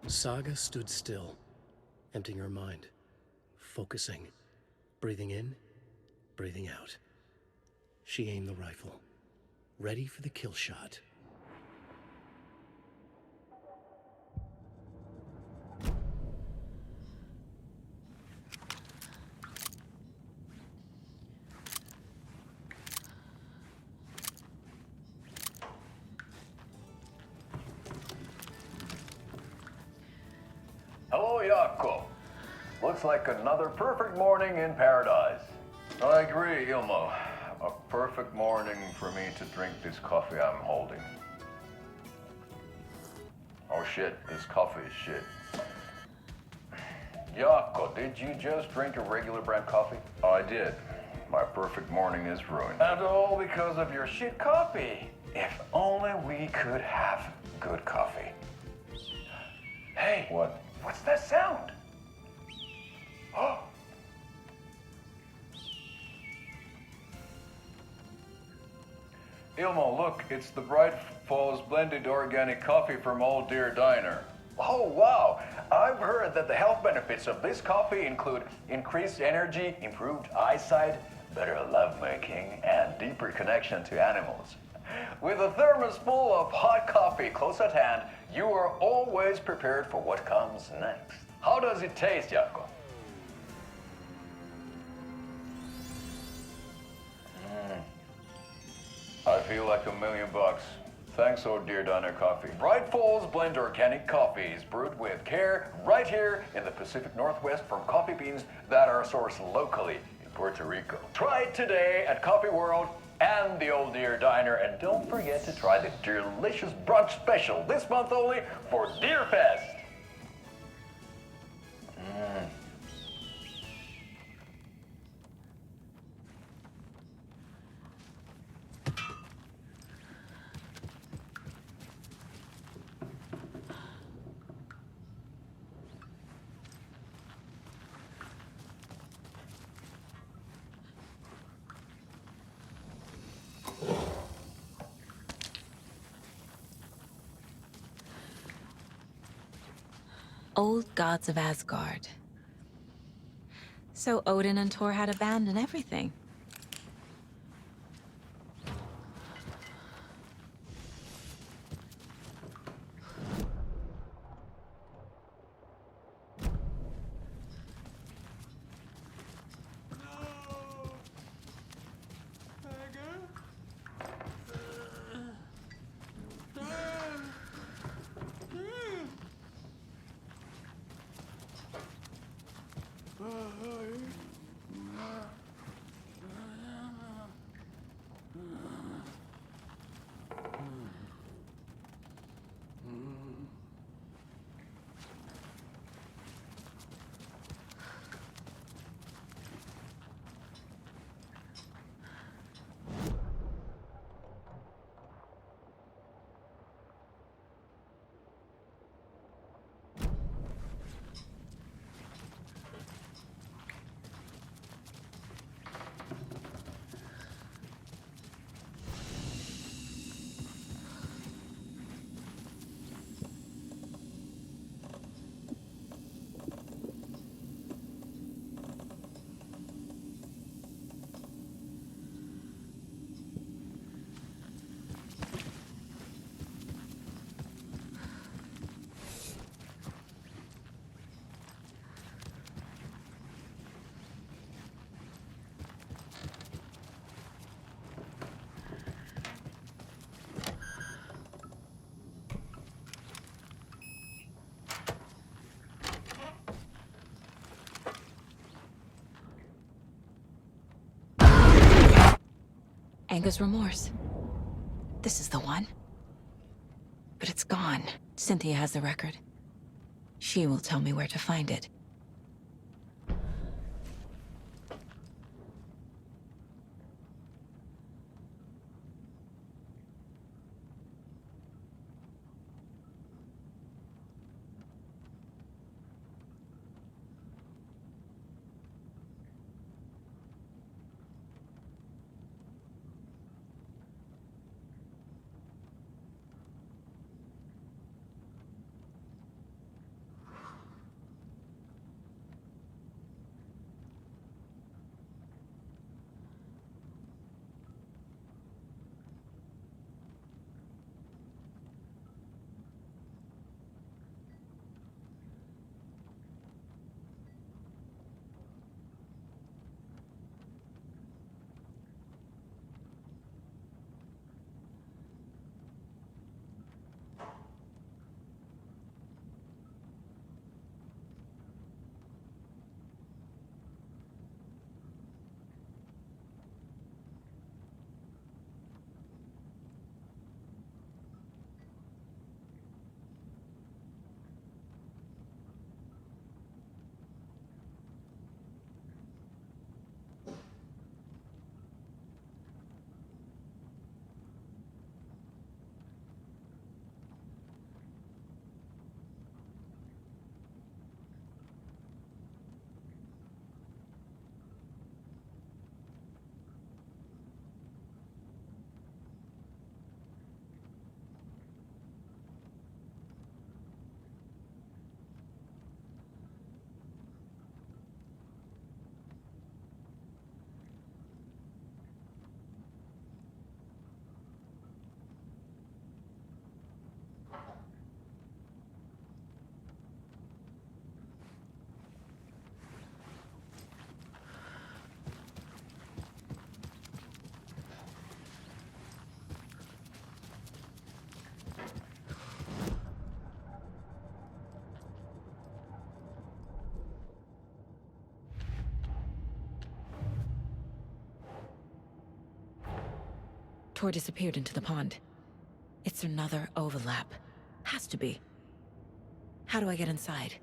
Saga stood still, emptying her mind, focusing, breathing in, breathing out. She aimed the rifle, ready for the kill shot. Hello, Jaakko. Looks like another perfect morning in paradise. I agree, Ilmo. A perfect morning for me to drink this coffee I'm holding. Oh shit, this coffee is shit. Jaakko, did you just drink a regular brand coffee? I did. My perfect morning is ruined. And all because of your shit coffee. If only we could have good coffee. Hey. What? What's that sound? Oh. Ilmo, look, it's the Bright Falls blended organic coffee from Old Deer Diner. Oh, wow. I've heard that the health benefits of this coffee include increased energy, improved eyesight, better lovemaking, and deeper connection to animals. With a thermos full of hot coffee close at hand, you are always prepared for what comes next. How does it taste, Jaakko? I feel like $1 million. Thanks, Old Deer Diner Coffee. Bright Falls Blend Organic Coffee is brewed with care right here in the Pacific Northwest from coffee beans that are sourced locally in Puerto Rico. Try it today at Coffee World and the Old Deer Diner, and don't forget to try the delicious brunch special this month only for Deer Fest. Old gods of Asgard. So Odin and Thor had abandoned everything. Anger's remorse. This is the one. But it's gone. Cynthia has the record. She will tell me where to find it. Tor disappeared into the pond. It's another overlap. Has to be. How do I get inside?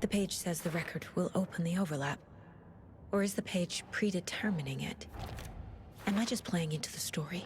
The page says the record will open the overlap. Or is the page predetermining it? Am I just playing into the story?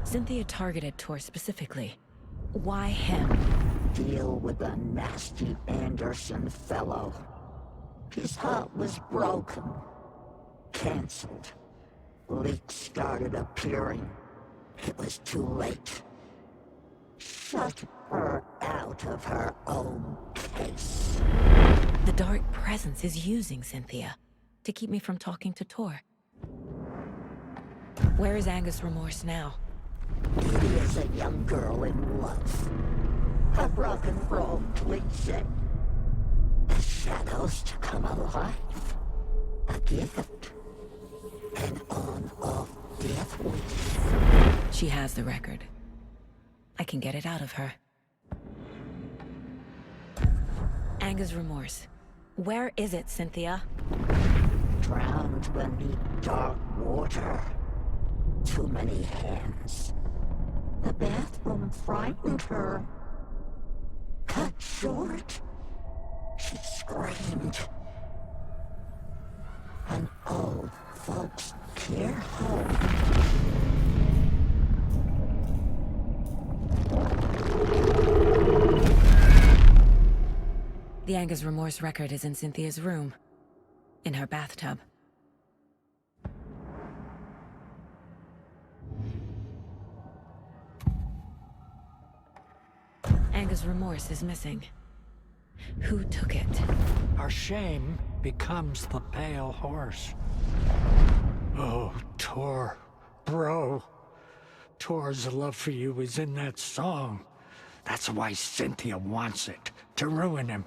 Cynthia targeted Tor specifically. Why him? Deal with the nasty Anderson fellow. His heart was broken. Cancelled. Leaks started appearing. It was too late. Shut her out of her own case. The Dark Presence is using Cynthia to keep me from talking to Tor. Where is Angus Remorse now? He is a young girl in love. A rock and roll cliche. The shadows to come alive. A gift. An on-off death wish. She has the record. I can get it out of her. Angus Remorse. Where is it, Cynthia? Drowned beneath dark water. Too many hands. The bathroom frightened her. Cut short. She screamed. An old folks' care home. The Angus Remorse record is in Cynthia's room. In her bathtub. Angus Remorse is missing. Who took it? Our shame becomes the pale horse. Oh, Tor. Bro. Tor's love for you is in that song. That's why Cynthia wants it, to ruin him.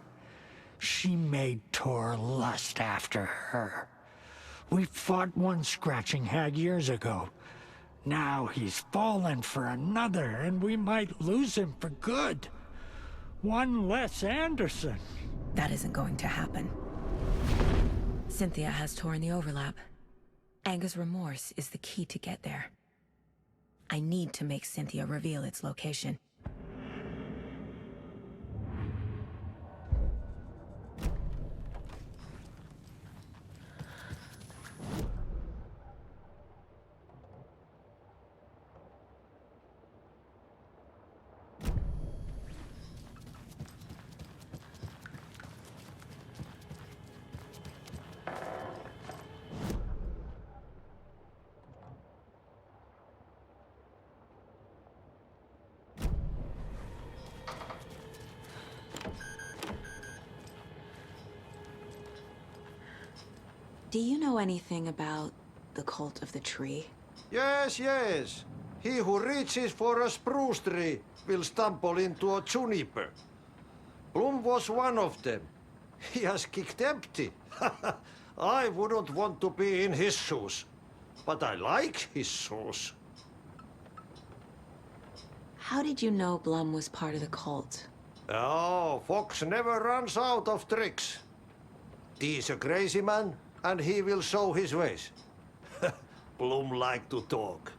She made Tor lust after her. We fought one scratching hag years ago. Now he's fallen for another, and we might lose him for good. One less Anderson. That isn't going to happen. Cynthia has Tor in the overlap. Angus Remorse is the key to get there. I need to make Cynthia reveal its location. Do you know anything about the Cult of the Tree? Yes, yes. He who reaches for a spruce tree will stumble into a juniper. Bloom was one of them. He has kicked empty. I wouldn't want to be in his shoes. But I like his shoes. How did you know Blum was part of the cult? Oh, Fox never runs out of tricks. He's a crazy man, and he will show his ways. Bloom like to talk.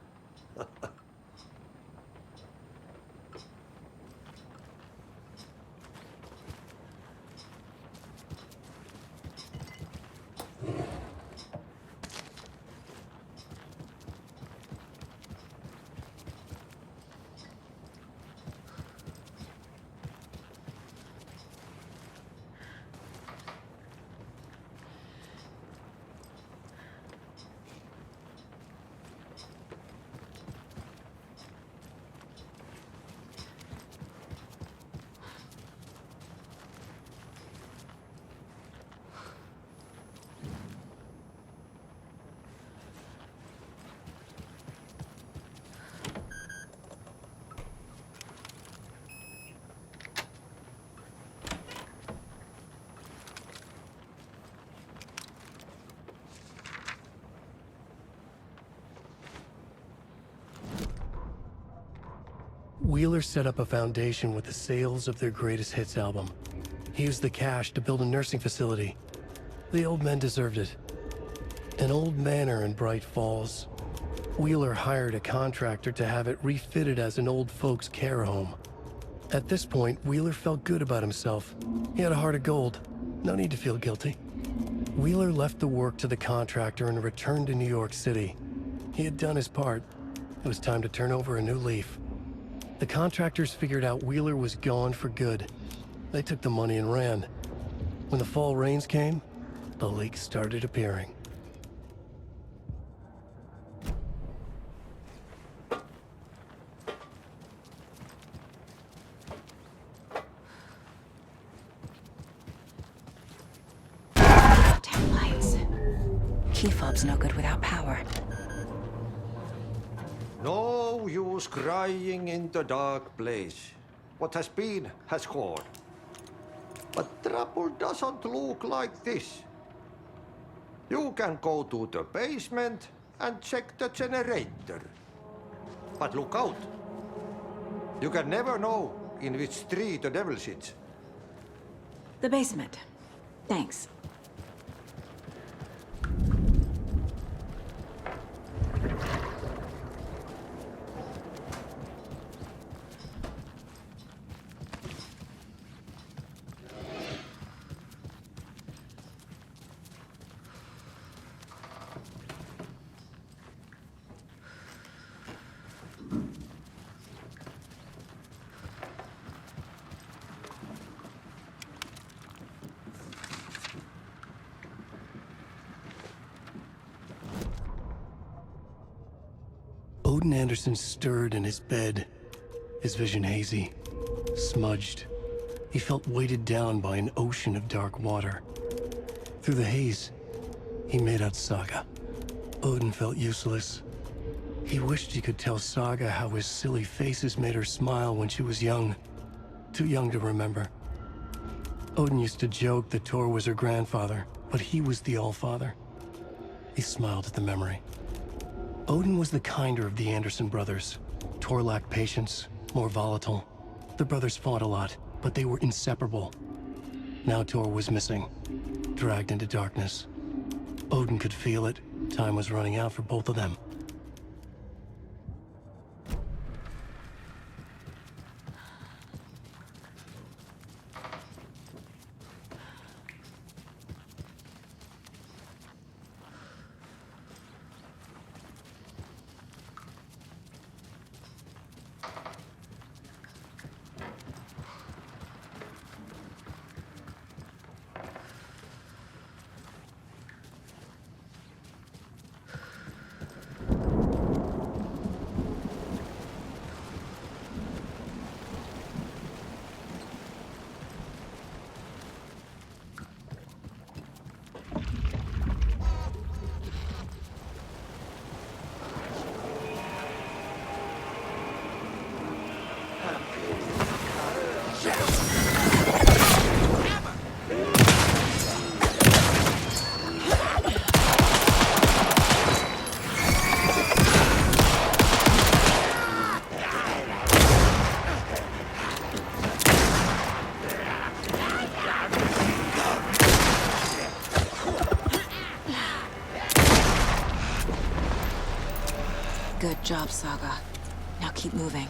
Wheeler set up a foundation with the sales of their greatest hits album. He used the cash to build a nursing facility. The old men deserved it. An old manor in Bright Falls. Wheeler hired a contractor to have it refitted as an old folks' care home. At this point, Wheeler felt good about himself. He had a heart of gold. No need to feel guilty. Wheeler left the work to the contractor and returned to New York City. He had done his part. It was time to turn over a new leaf. The contractors figured out Wheeler was gone for good. They took the money and ran. When the fall rains came, the leaks started appearing. Damn lights. Key fob's no good without power. No use crying in the dark place. What has been, has gone. But trouble doesn't look like this. You can go to the basement and check the generator. But look out. You can never know in which tree the devil sits. The basement. Thanks. Odin Anderson stirred in his bed, his vision hazy, smudged. He felt weighted down by an ocean of dark water. Through the haze, he made out Saga. Odin felt useless. He wished he could tell Saga how his silly faces made her smile when she was young. Too young to remember. Odin used to joke that Tor was her grandfather, but he was the Allfather. He smiled at the memory. Odin was the kinder of the Anderson brothers. Tor lacked patience, more volatile. The brothers fought a lot, but they were inseparable. Now Tor was missing, dragged into darkness. Odin could feel it. Time was running out for both of them. job, Saga. Now keep moving.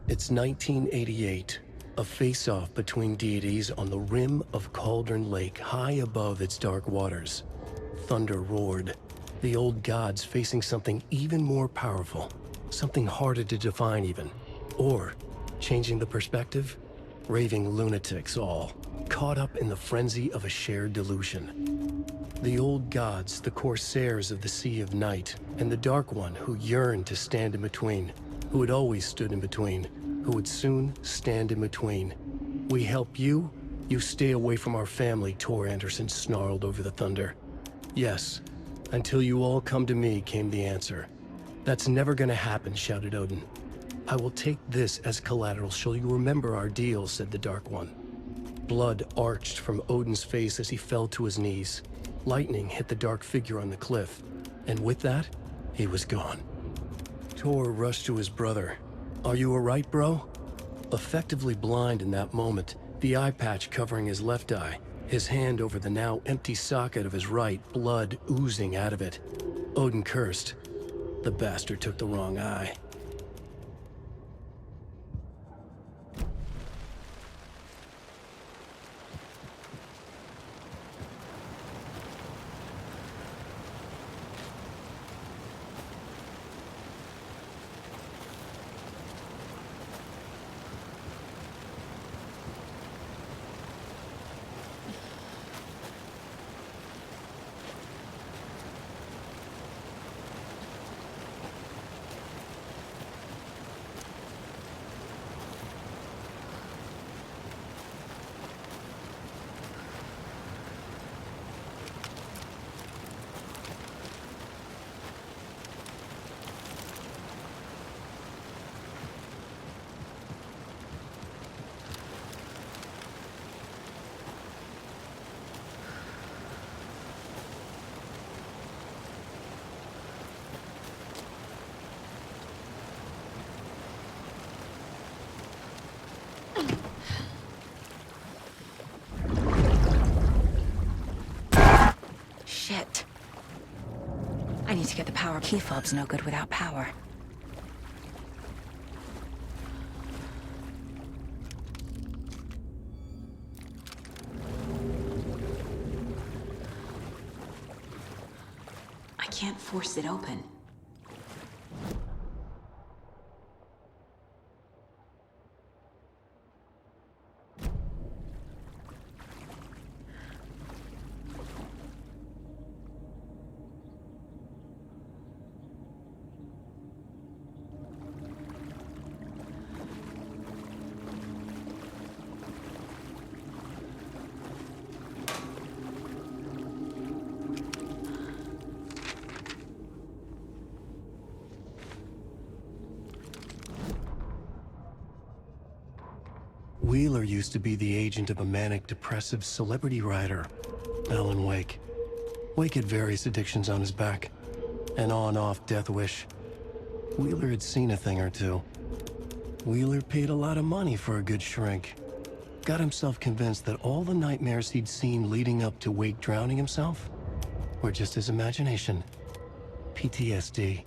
It's 1988, a face-off between deities on the rim of Cauldron Lake, high above its dark waters. Thunder roared, the old gods facing something even more powerful, something harder to define even. Or, changing the perspective, raving lunatics all, caught up in the frenzy of a shared delusion. The old gods, the corsairs of the Sea of Night, and the Dark One who yearned to stand in between, who had always stood in between, who would soon stand in between. We help you, you stay away from our family, Tor Anderson snarled over the thunder. Yes, until you all come to me, came the answer. That's never gonna happen, shouted Odin. I will take this as collateral, shall you remember our deal, said the Dark One. Blood arched from Odin's face as he fell to his knees. Lightning hit the dark figure on the cliff, and with that, he was gone. Tor rushed to his brother. Are you alright, bro? Effectively blind in that moment, the eye patch covering his left eye, his hand over the now empty socket of his right, blood oozing out of it. Odin cursed. The bastard took the wrong eye. Shit. I need to get the power. Key fob's no good without power. I can't force it open. Wheeler used to be the agent of a manic-depressive celebrity writer, Alan Wake. Wake had various addictions on his back, an on-off death wish. Wheeler had seen a thing or two. Wheeler paid a lot of money for a good shrink. Got himself convinced that all the nightmares he'd seen leading up to Wake drowning himself were just his imagination. PTSD.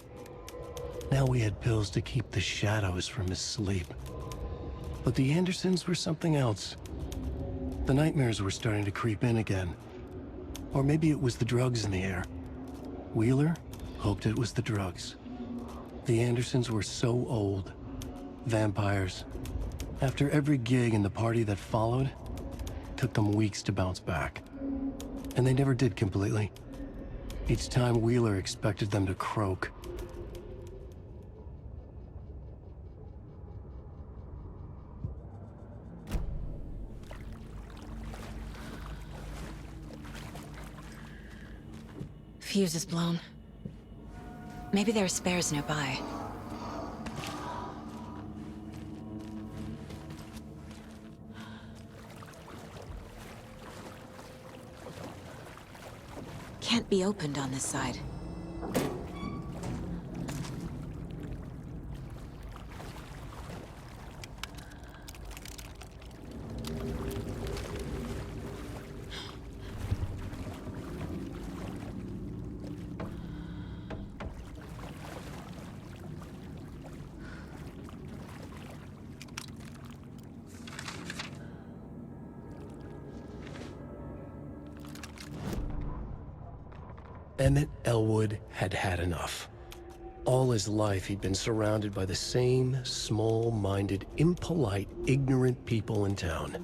Now we had pills to keep the shadows from his sleep. But the Andersons were something else. The nightmares were starting to creep in again. Or maybe it was the drugs in the air. Wheeler hoped it was the drugs. The Andersons were so old. Vampires. After every gig and the party that followed, took them weeks to bounce back. And they never did completely. Each time Wheeler expected them to croak. Fuse is blown. Maybe there are spares nearby. can't be opened on this side. Emmett Elwood had had enough. All his life, he'd been surrounded by the same small-minded, impolite, ignorant people in town.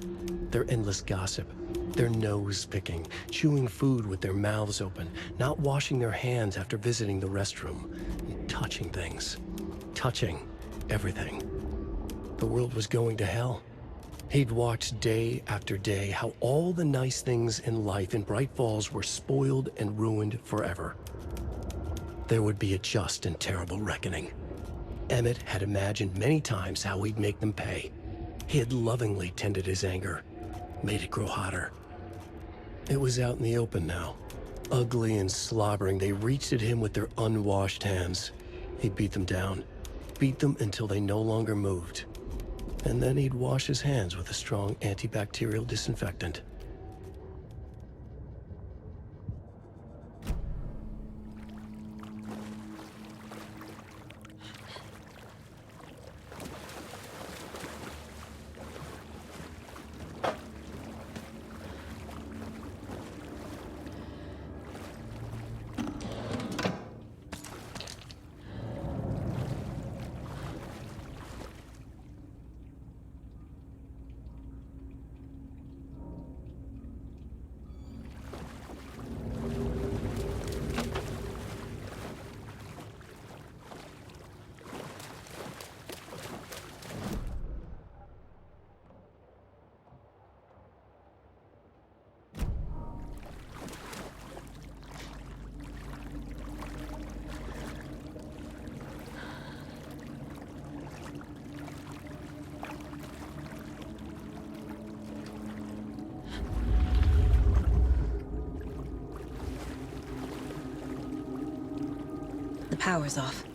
Their endless gossip, their nose-picking, chewing food with their mouths open, not washing their hands after visiting the restroom, and touching things. Touching everything. The world was going to hell. He'd watched day after day how all the nice things in life in Bright Falls were spoiled and ruined forever. There would be a just and terrible reckoning. Emmett had imagined many times how he'd make them pay. He had lovingly tended his anger, made it grow hotter. It was out in the open now. Ugly and slobbering, they reached at him with their unwashed hands. He'd beat them down, beat them until they no longer moved. And then he'd wash his hands with a strong antibacterial disinfectant. The power's off.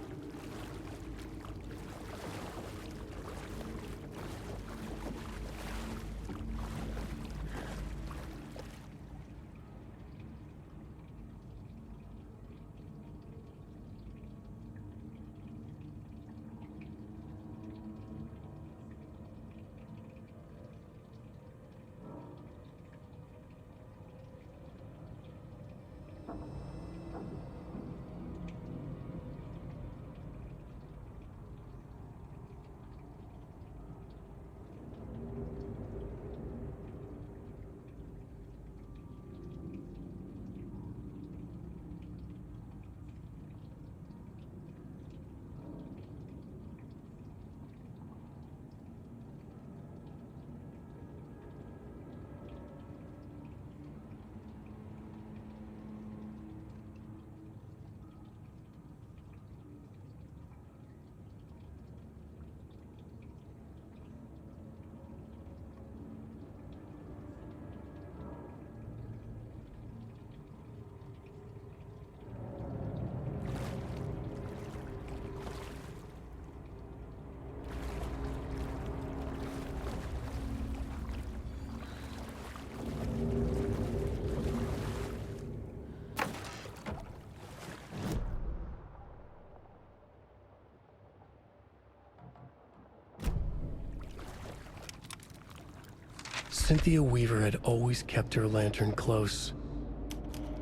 Cynthia Weaver had always kept her lantern close.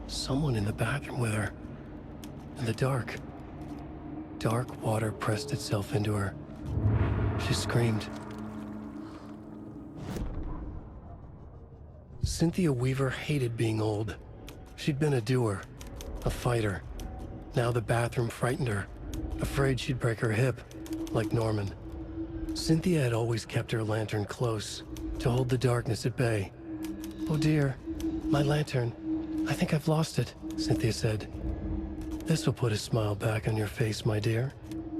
Someone in the bathroom with her. In the dark. Dark water pressed itself into her. She screamed. Cynthia Weaver hated being old. She'd been a doer, a fighter. Now the bathroom frightened her, afraid she'd break her hip, like Norman. Cynthia had always kept her lantern close, to hold the darkness at bay. "Oh dear, my lantern. I think I've lost it," Cynthia said. "This will put a smile back on your face, my dear,"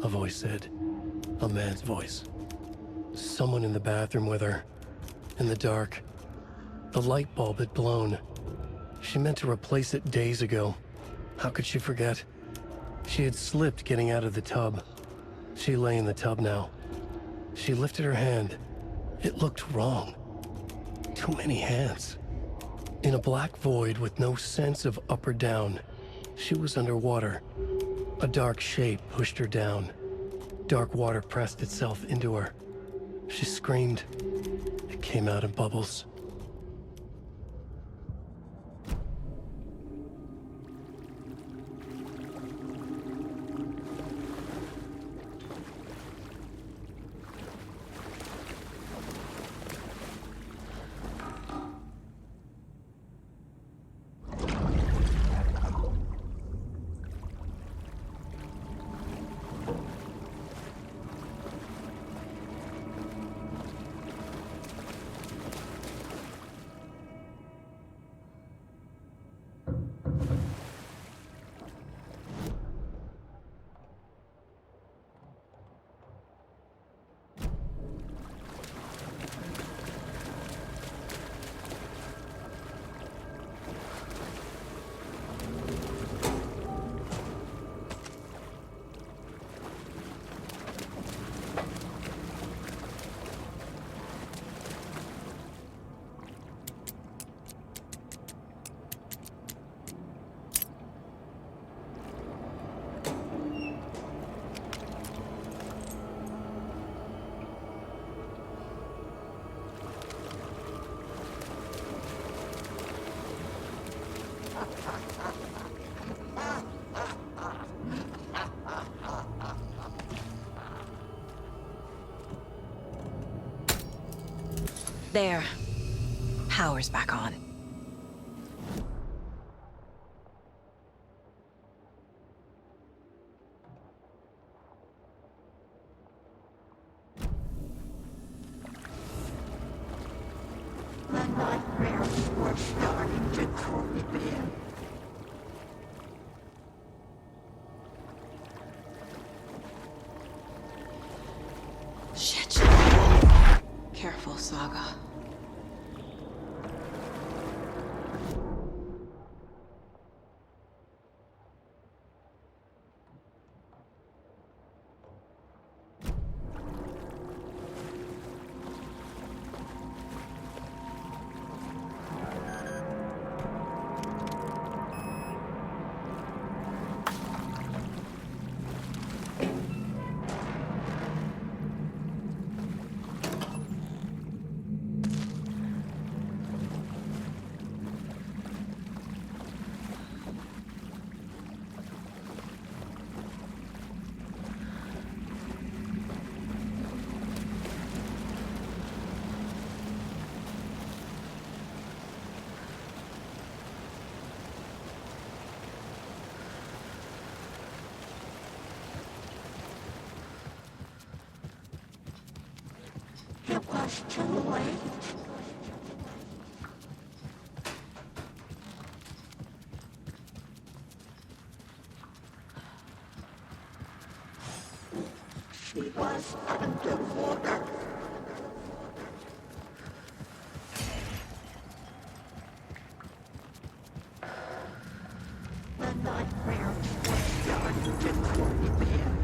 a voice said. A man's voice. Someone in the bathroom with her. In the dark. The light bulb had blown. She meant to replace it days ago. How could she forget? She had slipped getting out of the tub. She lay in the tub now. She lifted her hand. It looked wrong. Too many hands. In a black void with no sense of up or down, she was underwater. A dark shape pushed her down. Dark water pressed itself into her. She screamed. It came out in bubbles. There. Power's back on. The nightmares were starting to creep in. Shit. Careful, Saga. It was too late. She was underwater. The nightmare was starting to creep in.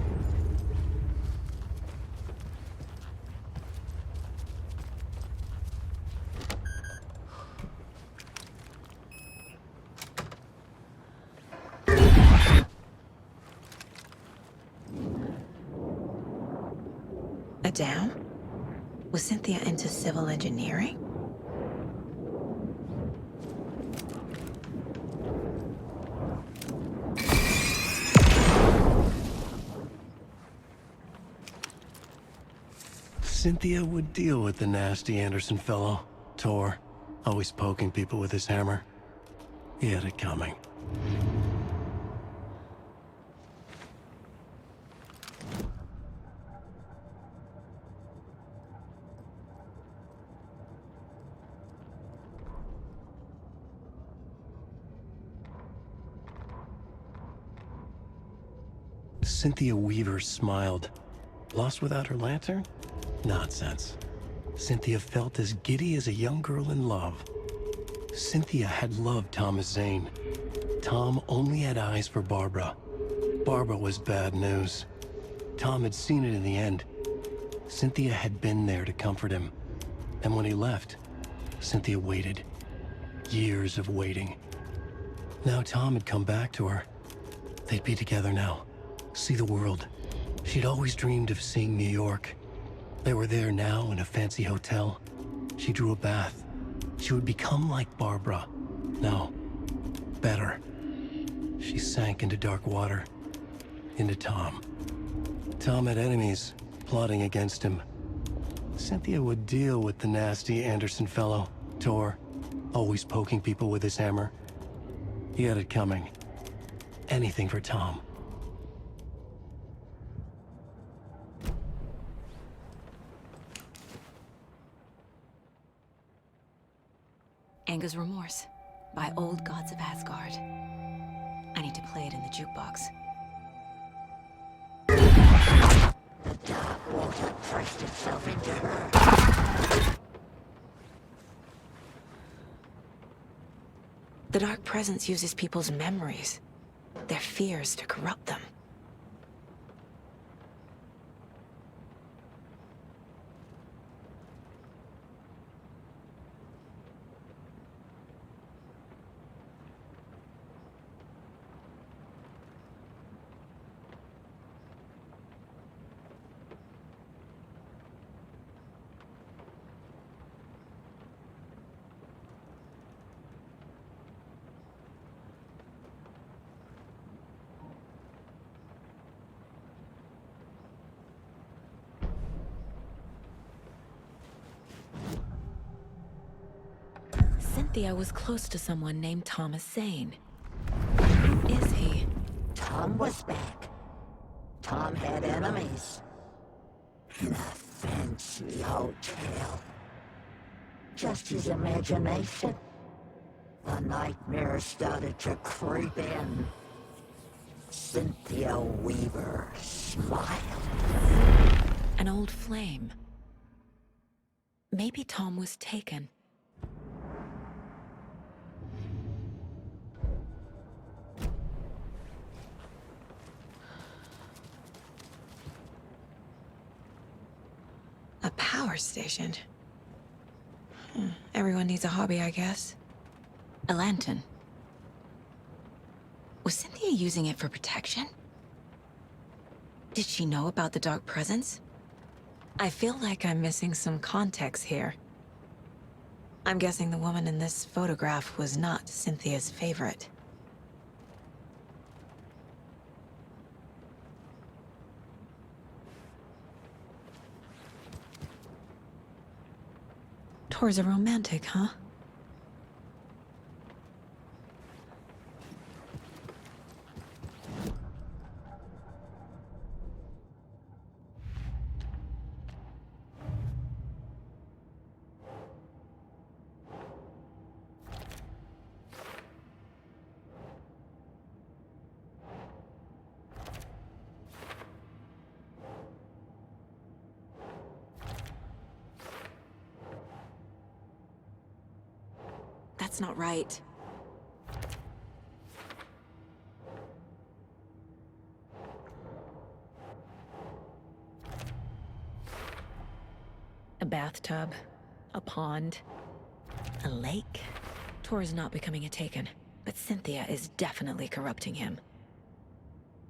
A dam? Was Cynthia into civil engineering? Cynthia would deal with the nasty Anderson fellow, Tor, always poking people with his hammer. He had it coming. Cynthia Weaver smiled. Lost without her lantern? Nonsense. Cynthia felt as giddy as a young girl in love. Cynthia had loved Thomas Zane. Tom only had eyes for Barbara. Barbara was bad news. Tom had seen it in the end. Cynthia had been there to comfort him. And when he left, Cynthia waited. Years of waiting. Now Tom had come back to her. They'd be together now. See the world. She'd always dreamed of seeing New York. They were there now in a fancy hotel. She drew a bath. She would become like Barbara. No, better. She sank into dark water. Into Tom. Tom had enemies plotting against him. Cynthia would deal with the nasty Anderson fellow, Tor, always poking people with his hammer. He had it coming. Anything for Tom. Anger's Remorse by Old Gods of Asgard. I need to play it in the jukebox. The dark water pressed itself into her. The Dark Presence uses people's memories, their fears to corrupt them. Cynthia was close to someone named Thomas Zane. Who is he? Tom was back. Tom had enemies. In a fancy hotel. Just his imagination. The nightmare started to creep in. Cynthia Weaver smiled. An old flame. Maybe Tom was taken. A power station. Everyone needs a hobby, I guess. A lantern. Was Cynthia using it for protection? Did she know about the Dark Presence? I feel like I'm missing some context here. I'm guessing the woman in this photograph was not Cynthia's favorite. Tor's a romantic, huh? That's not right. A bathtub, a pond, a lake. Tor is not becoming a Taken, but Cynthia is definitely corrupting him.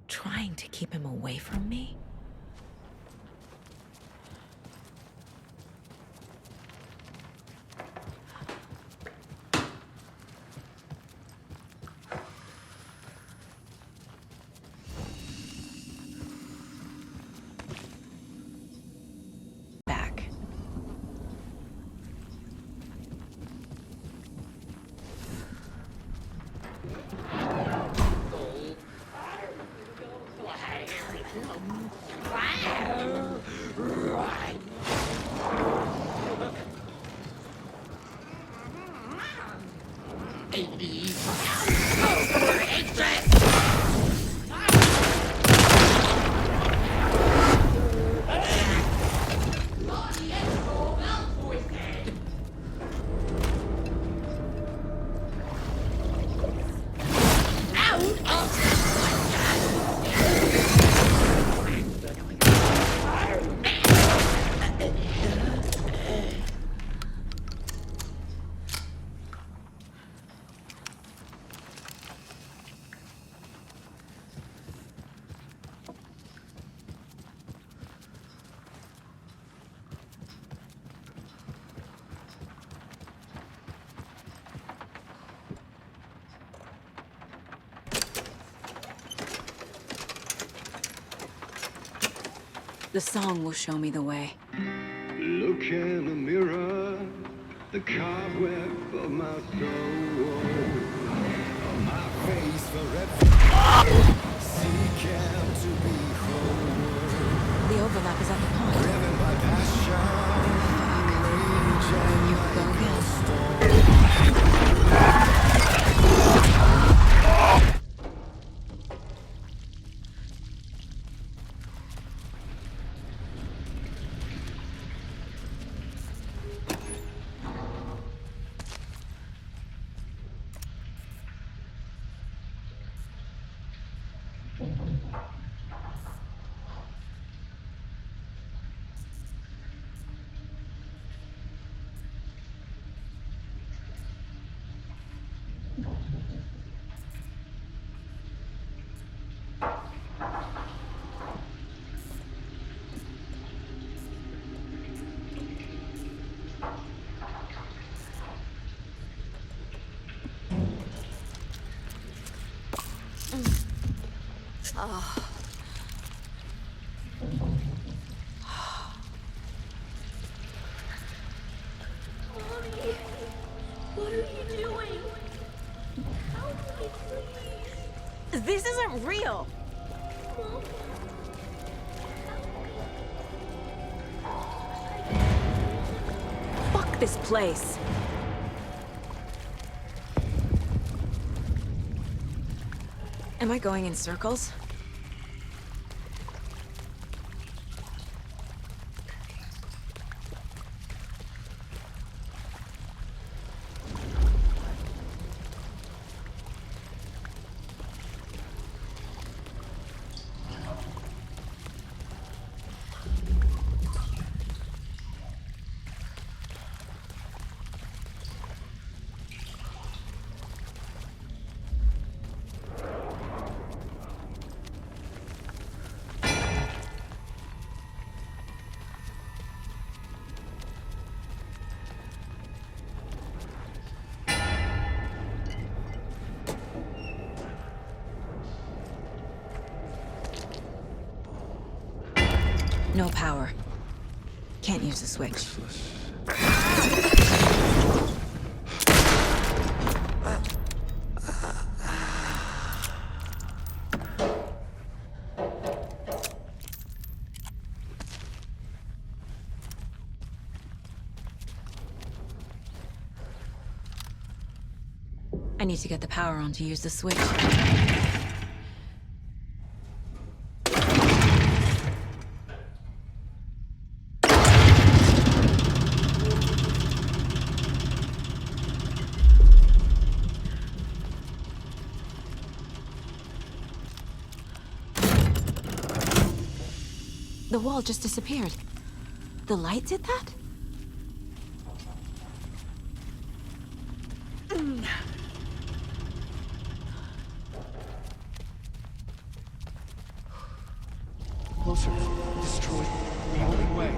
Trying to keep him away from me? The song will show me the way. Look in the mirror, the cobweb of my soul. My face forever. Seeking to be whole. The overlap is at the pond. Driven by passion. Here we go again. What are you doing? Help me, please. This isn't real. Fuck this place. Am I going in circles? No power. Can't use the switch. I need to get the power on to use the switch. The wall just disappeared. The light did that? Closer. Destroy. The only way.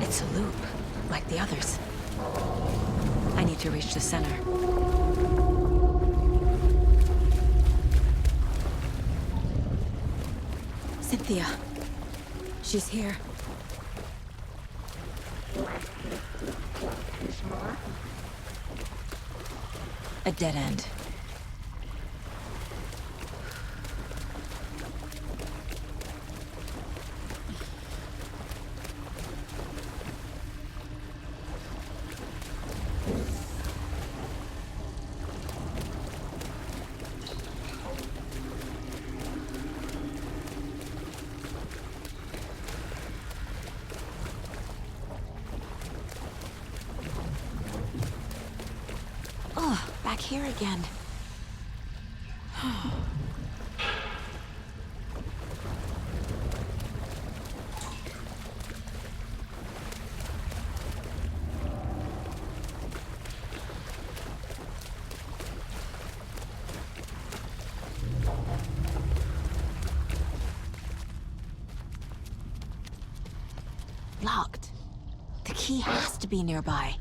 It's a loop, like the others. I need to reach the center. Cynthia. She's here. A dead end. back here again. Locked. The key has to be nearby.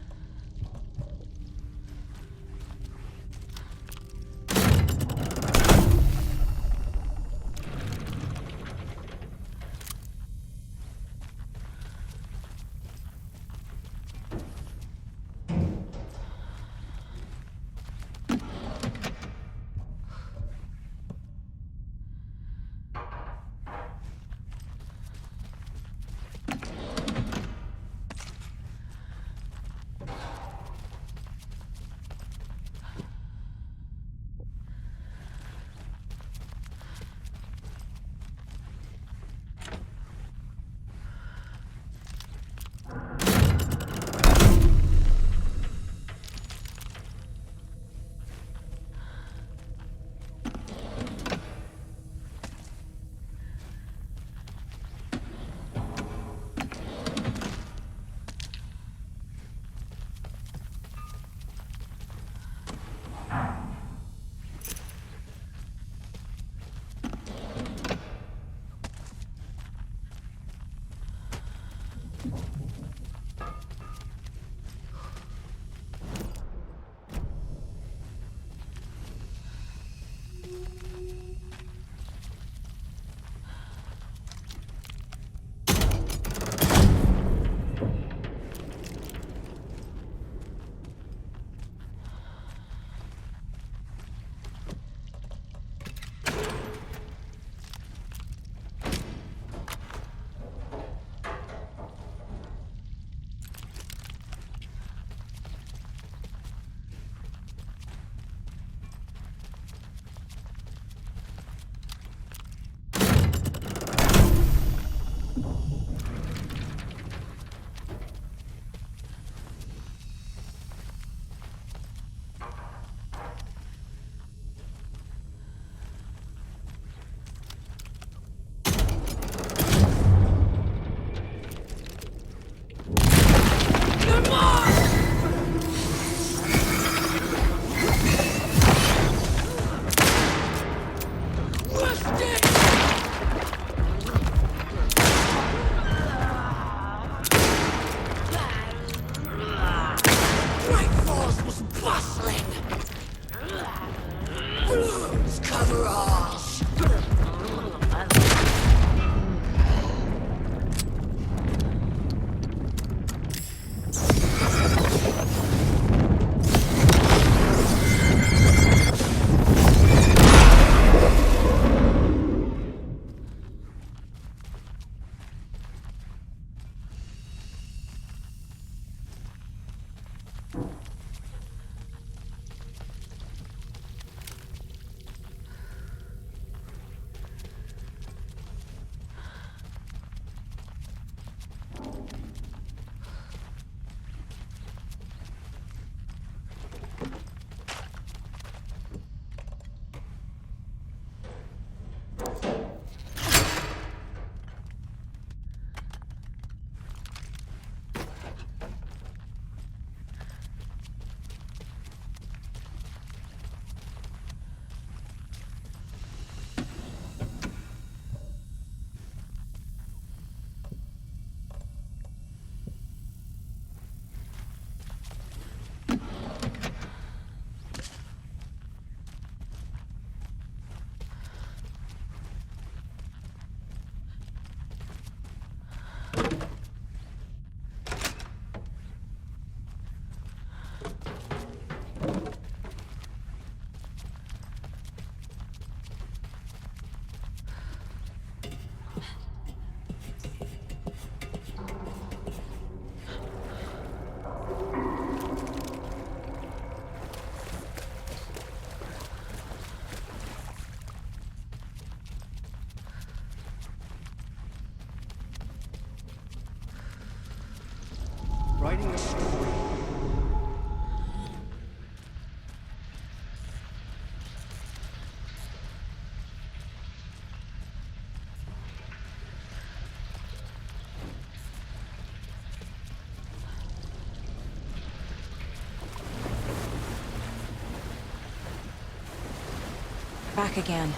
back again.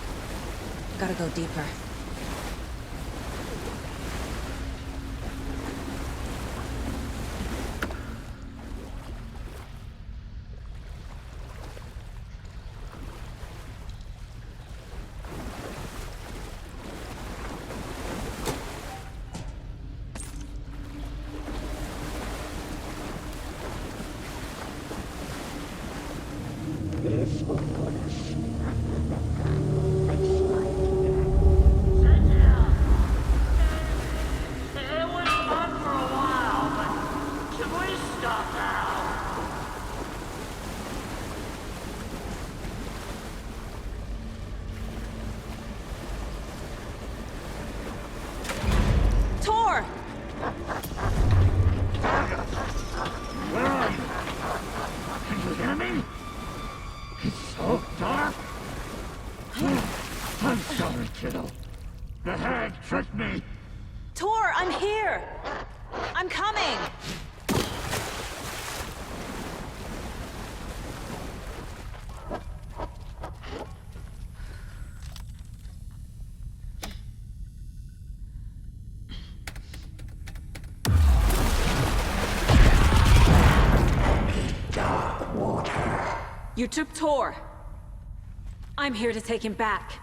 Gotta go deeper. Tor! Where are you? Can you hear me? It's so dark. I'm sorry, kiddo. The hag tricked me. Tor, I'm here! I'm coming! You took Tor. I'm here to take him back.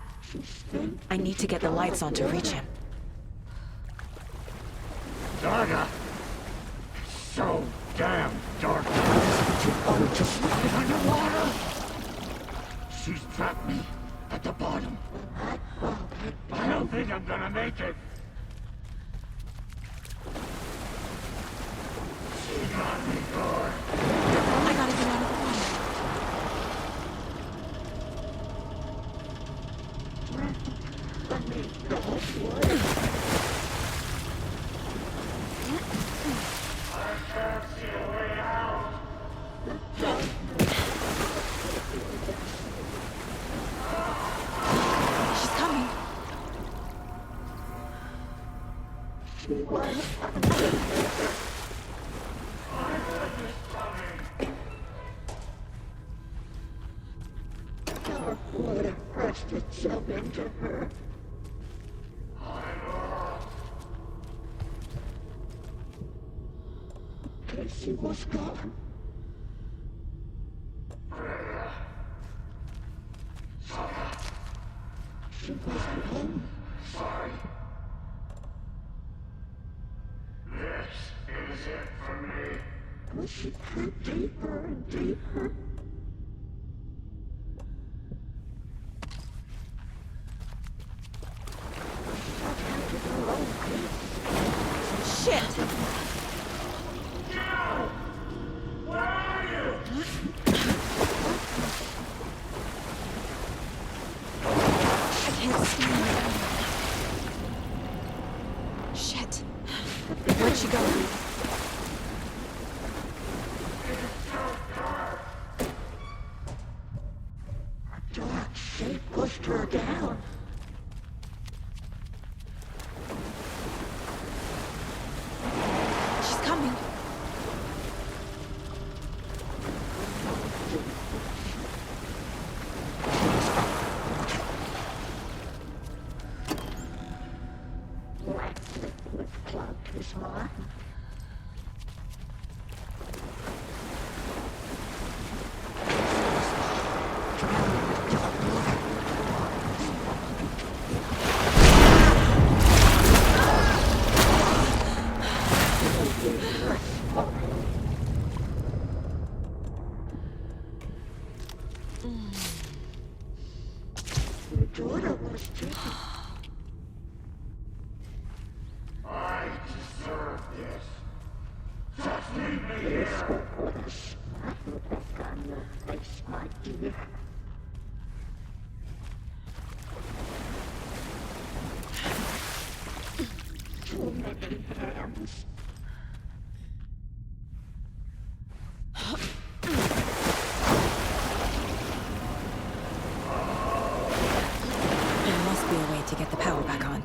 I need to get the lights on to reach him. Darga! So damn dark. Just underwater. She's trapped me at the bottom. I don't think I'm gonna make it. She got me good. I gotta get out of the water. She's coming. Dark water pressed itself into her. Casey was gone. She wasn't home. Sorry. This is it for me. But she crept deeper and deeper. Shit! Where are you? I can't stand it. Shit. Where'd she go? A dark shape pushed her down. She's coming. Clogged his heart. Your daughter was taken. I deserve this. Just leave me here. I would have gotten your face, my dear. Too many hands. There must be a way to get the power back on.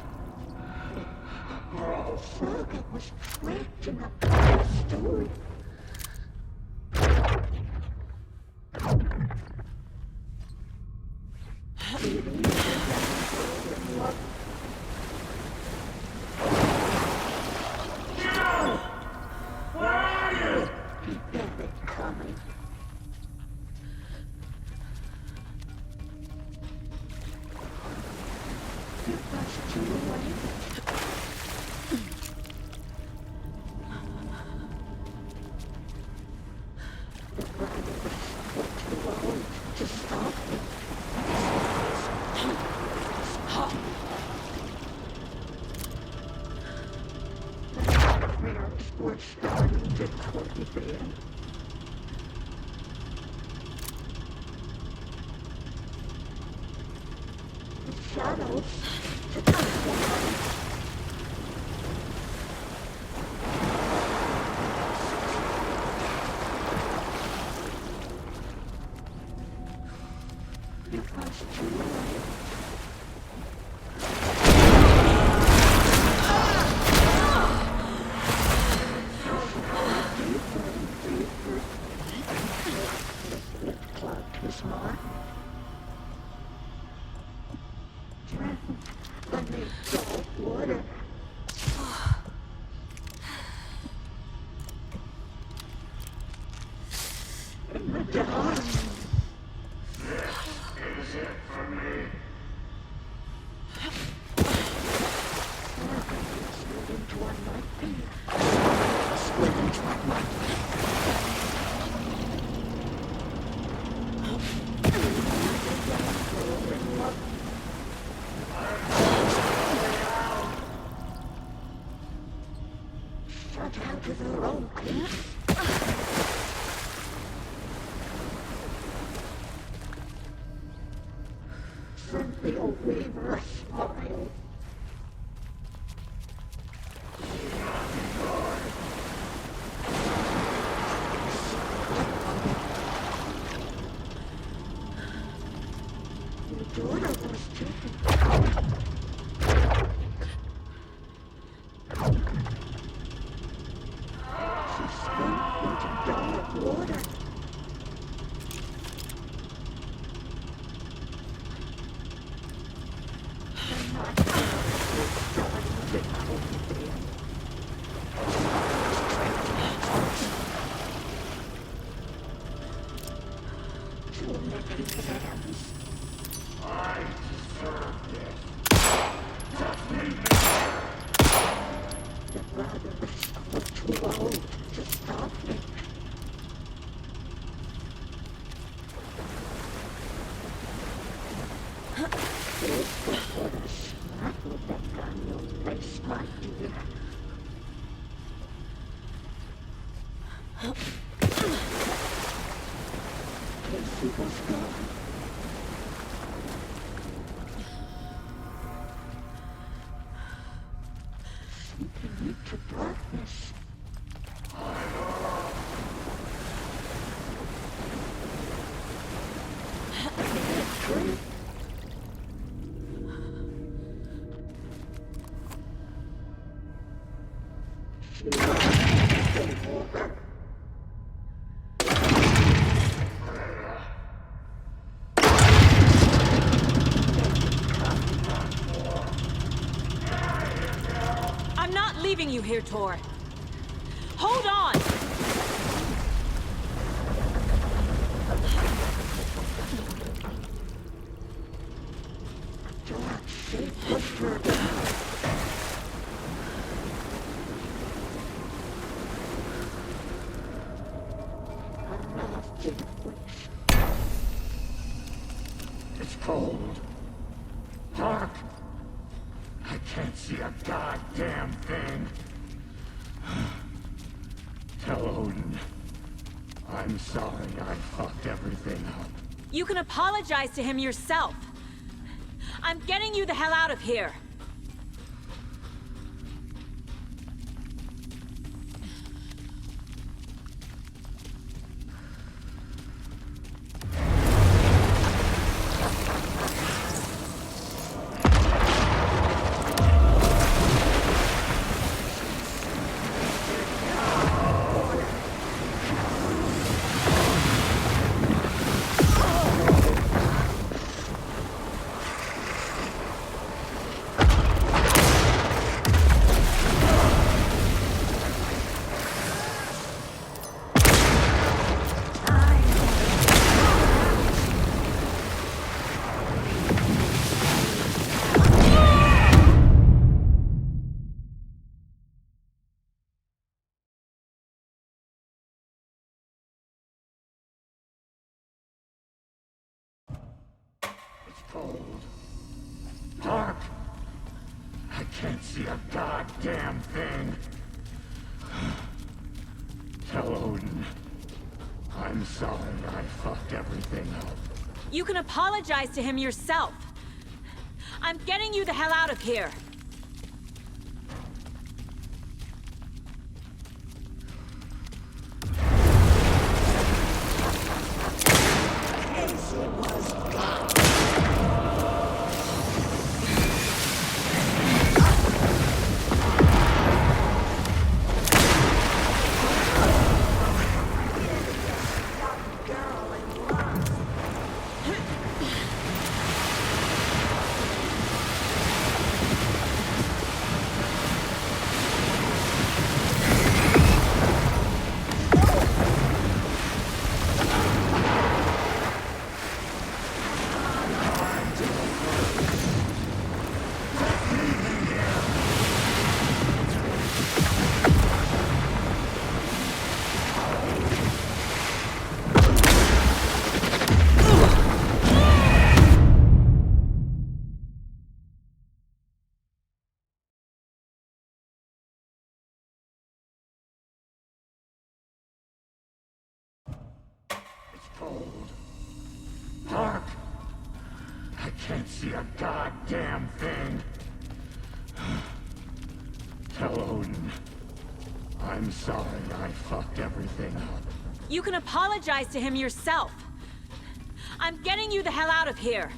Oh, Fergus was trapped in a bad story. It I'm not leaving you here, Tor. Hold on! It's cold. Dark. I can't see a goddamn thing. Tell Odin. I'm sorry I fucked everything up. You can apologize to him yourself. I'm getting you the hell out of here. Cold. Dark. I can't see a goddamn thing. sorry I fucked everything up. You can apologize to him yourself. I'm getting you the hell out of here. Cold. Dark. I can't see a goddamn thing. Tell Odin. I'm sorry I fucked everything up. You can apologize to him yourself. I'm getting you the hell out of here.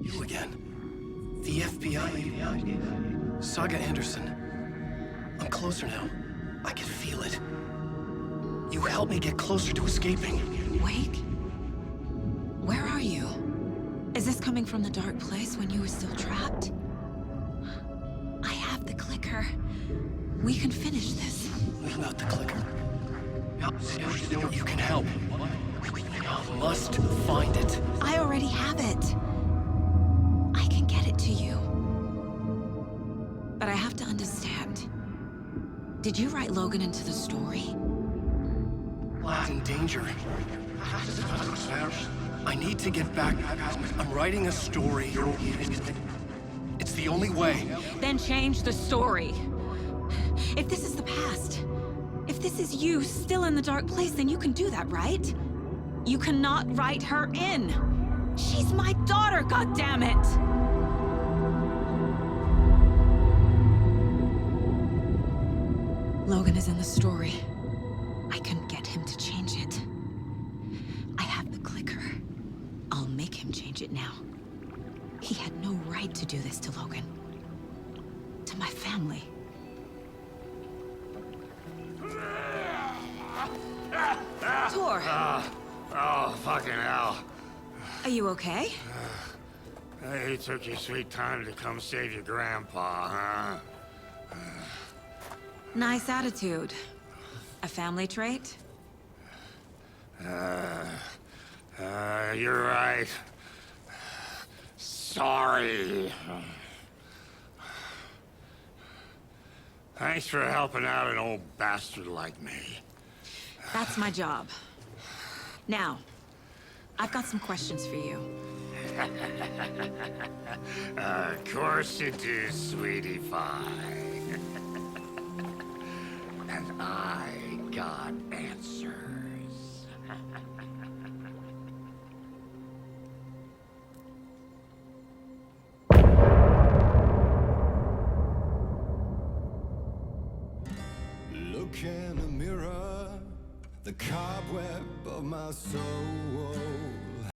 You again. The FBI. Saga Anderson. I'm closer now. I can feel it. You helped me get closer to escaping. Wake? Where are you? Is this coming from the dark place when you were still trapped? I have the clicker. We can finish this. What about the clicker? You can help. I must find it. I already have it. I can get it to you. But I have to understand. Did you write Logan into the story? Lad's in danger. I need to get back. I'm writing a story. It's the only way. Then change the story. If this is the past, if this is you still in the dark place, then you can do that, right? You cannot write her in. She's my daughter, goddammit! Logan is in the story. I can get him to change it. I have the clicker. I'll make him change it now. He had no right to do this to Logan. To my family. Tor! Oh, fucking hell. Are you okay? You took your sweet time to come save your grandpa, huh? Nice attitude. A family trait? You're right. Sorry. Thanks for helping out an old bastard like me. That's my job. Now, I've got some questions for you. Of course you do, sweetie pie. And I got answers. Look in the mirror, the cobweb of my soul.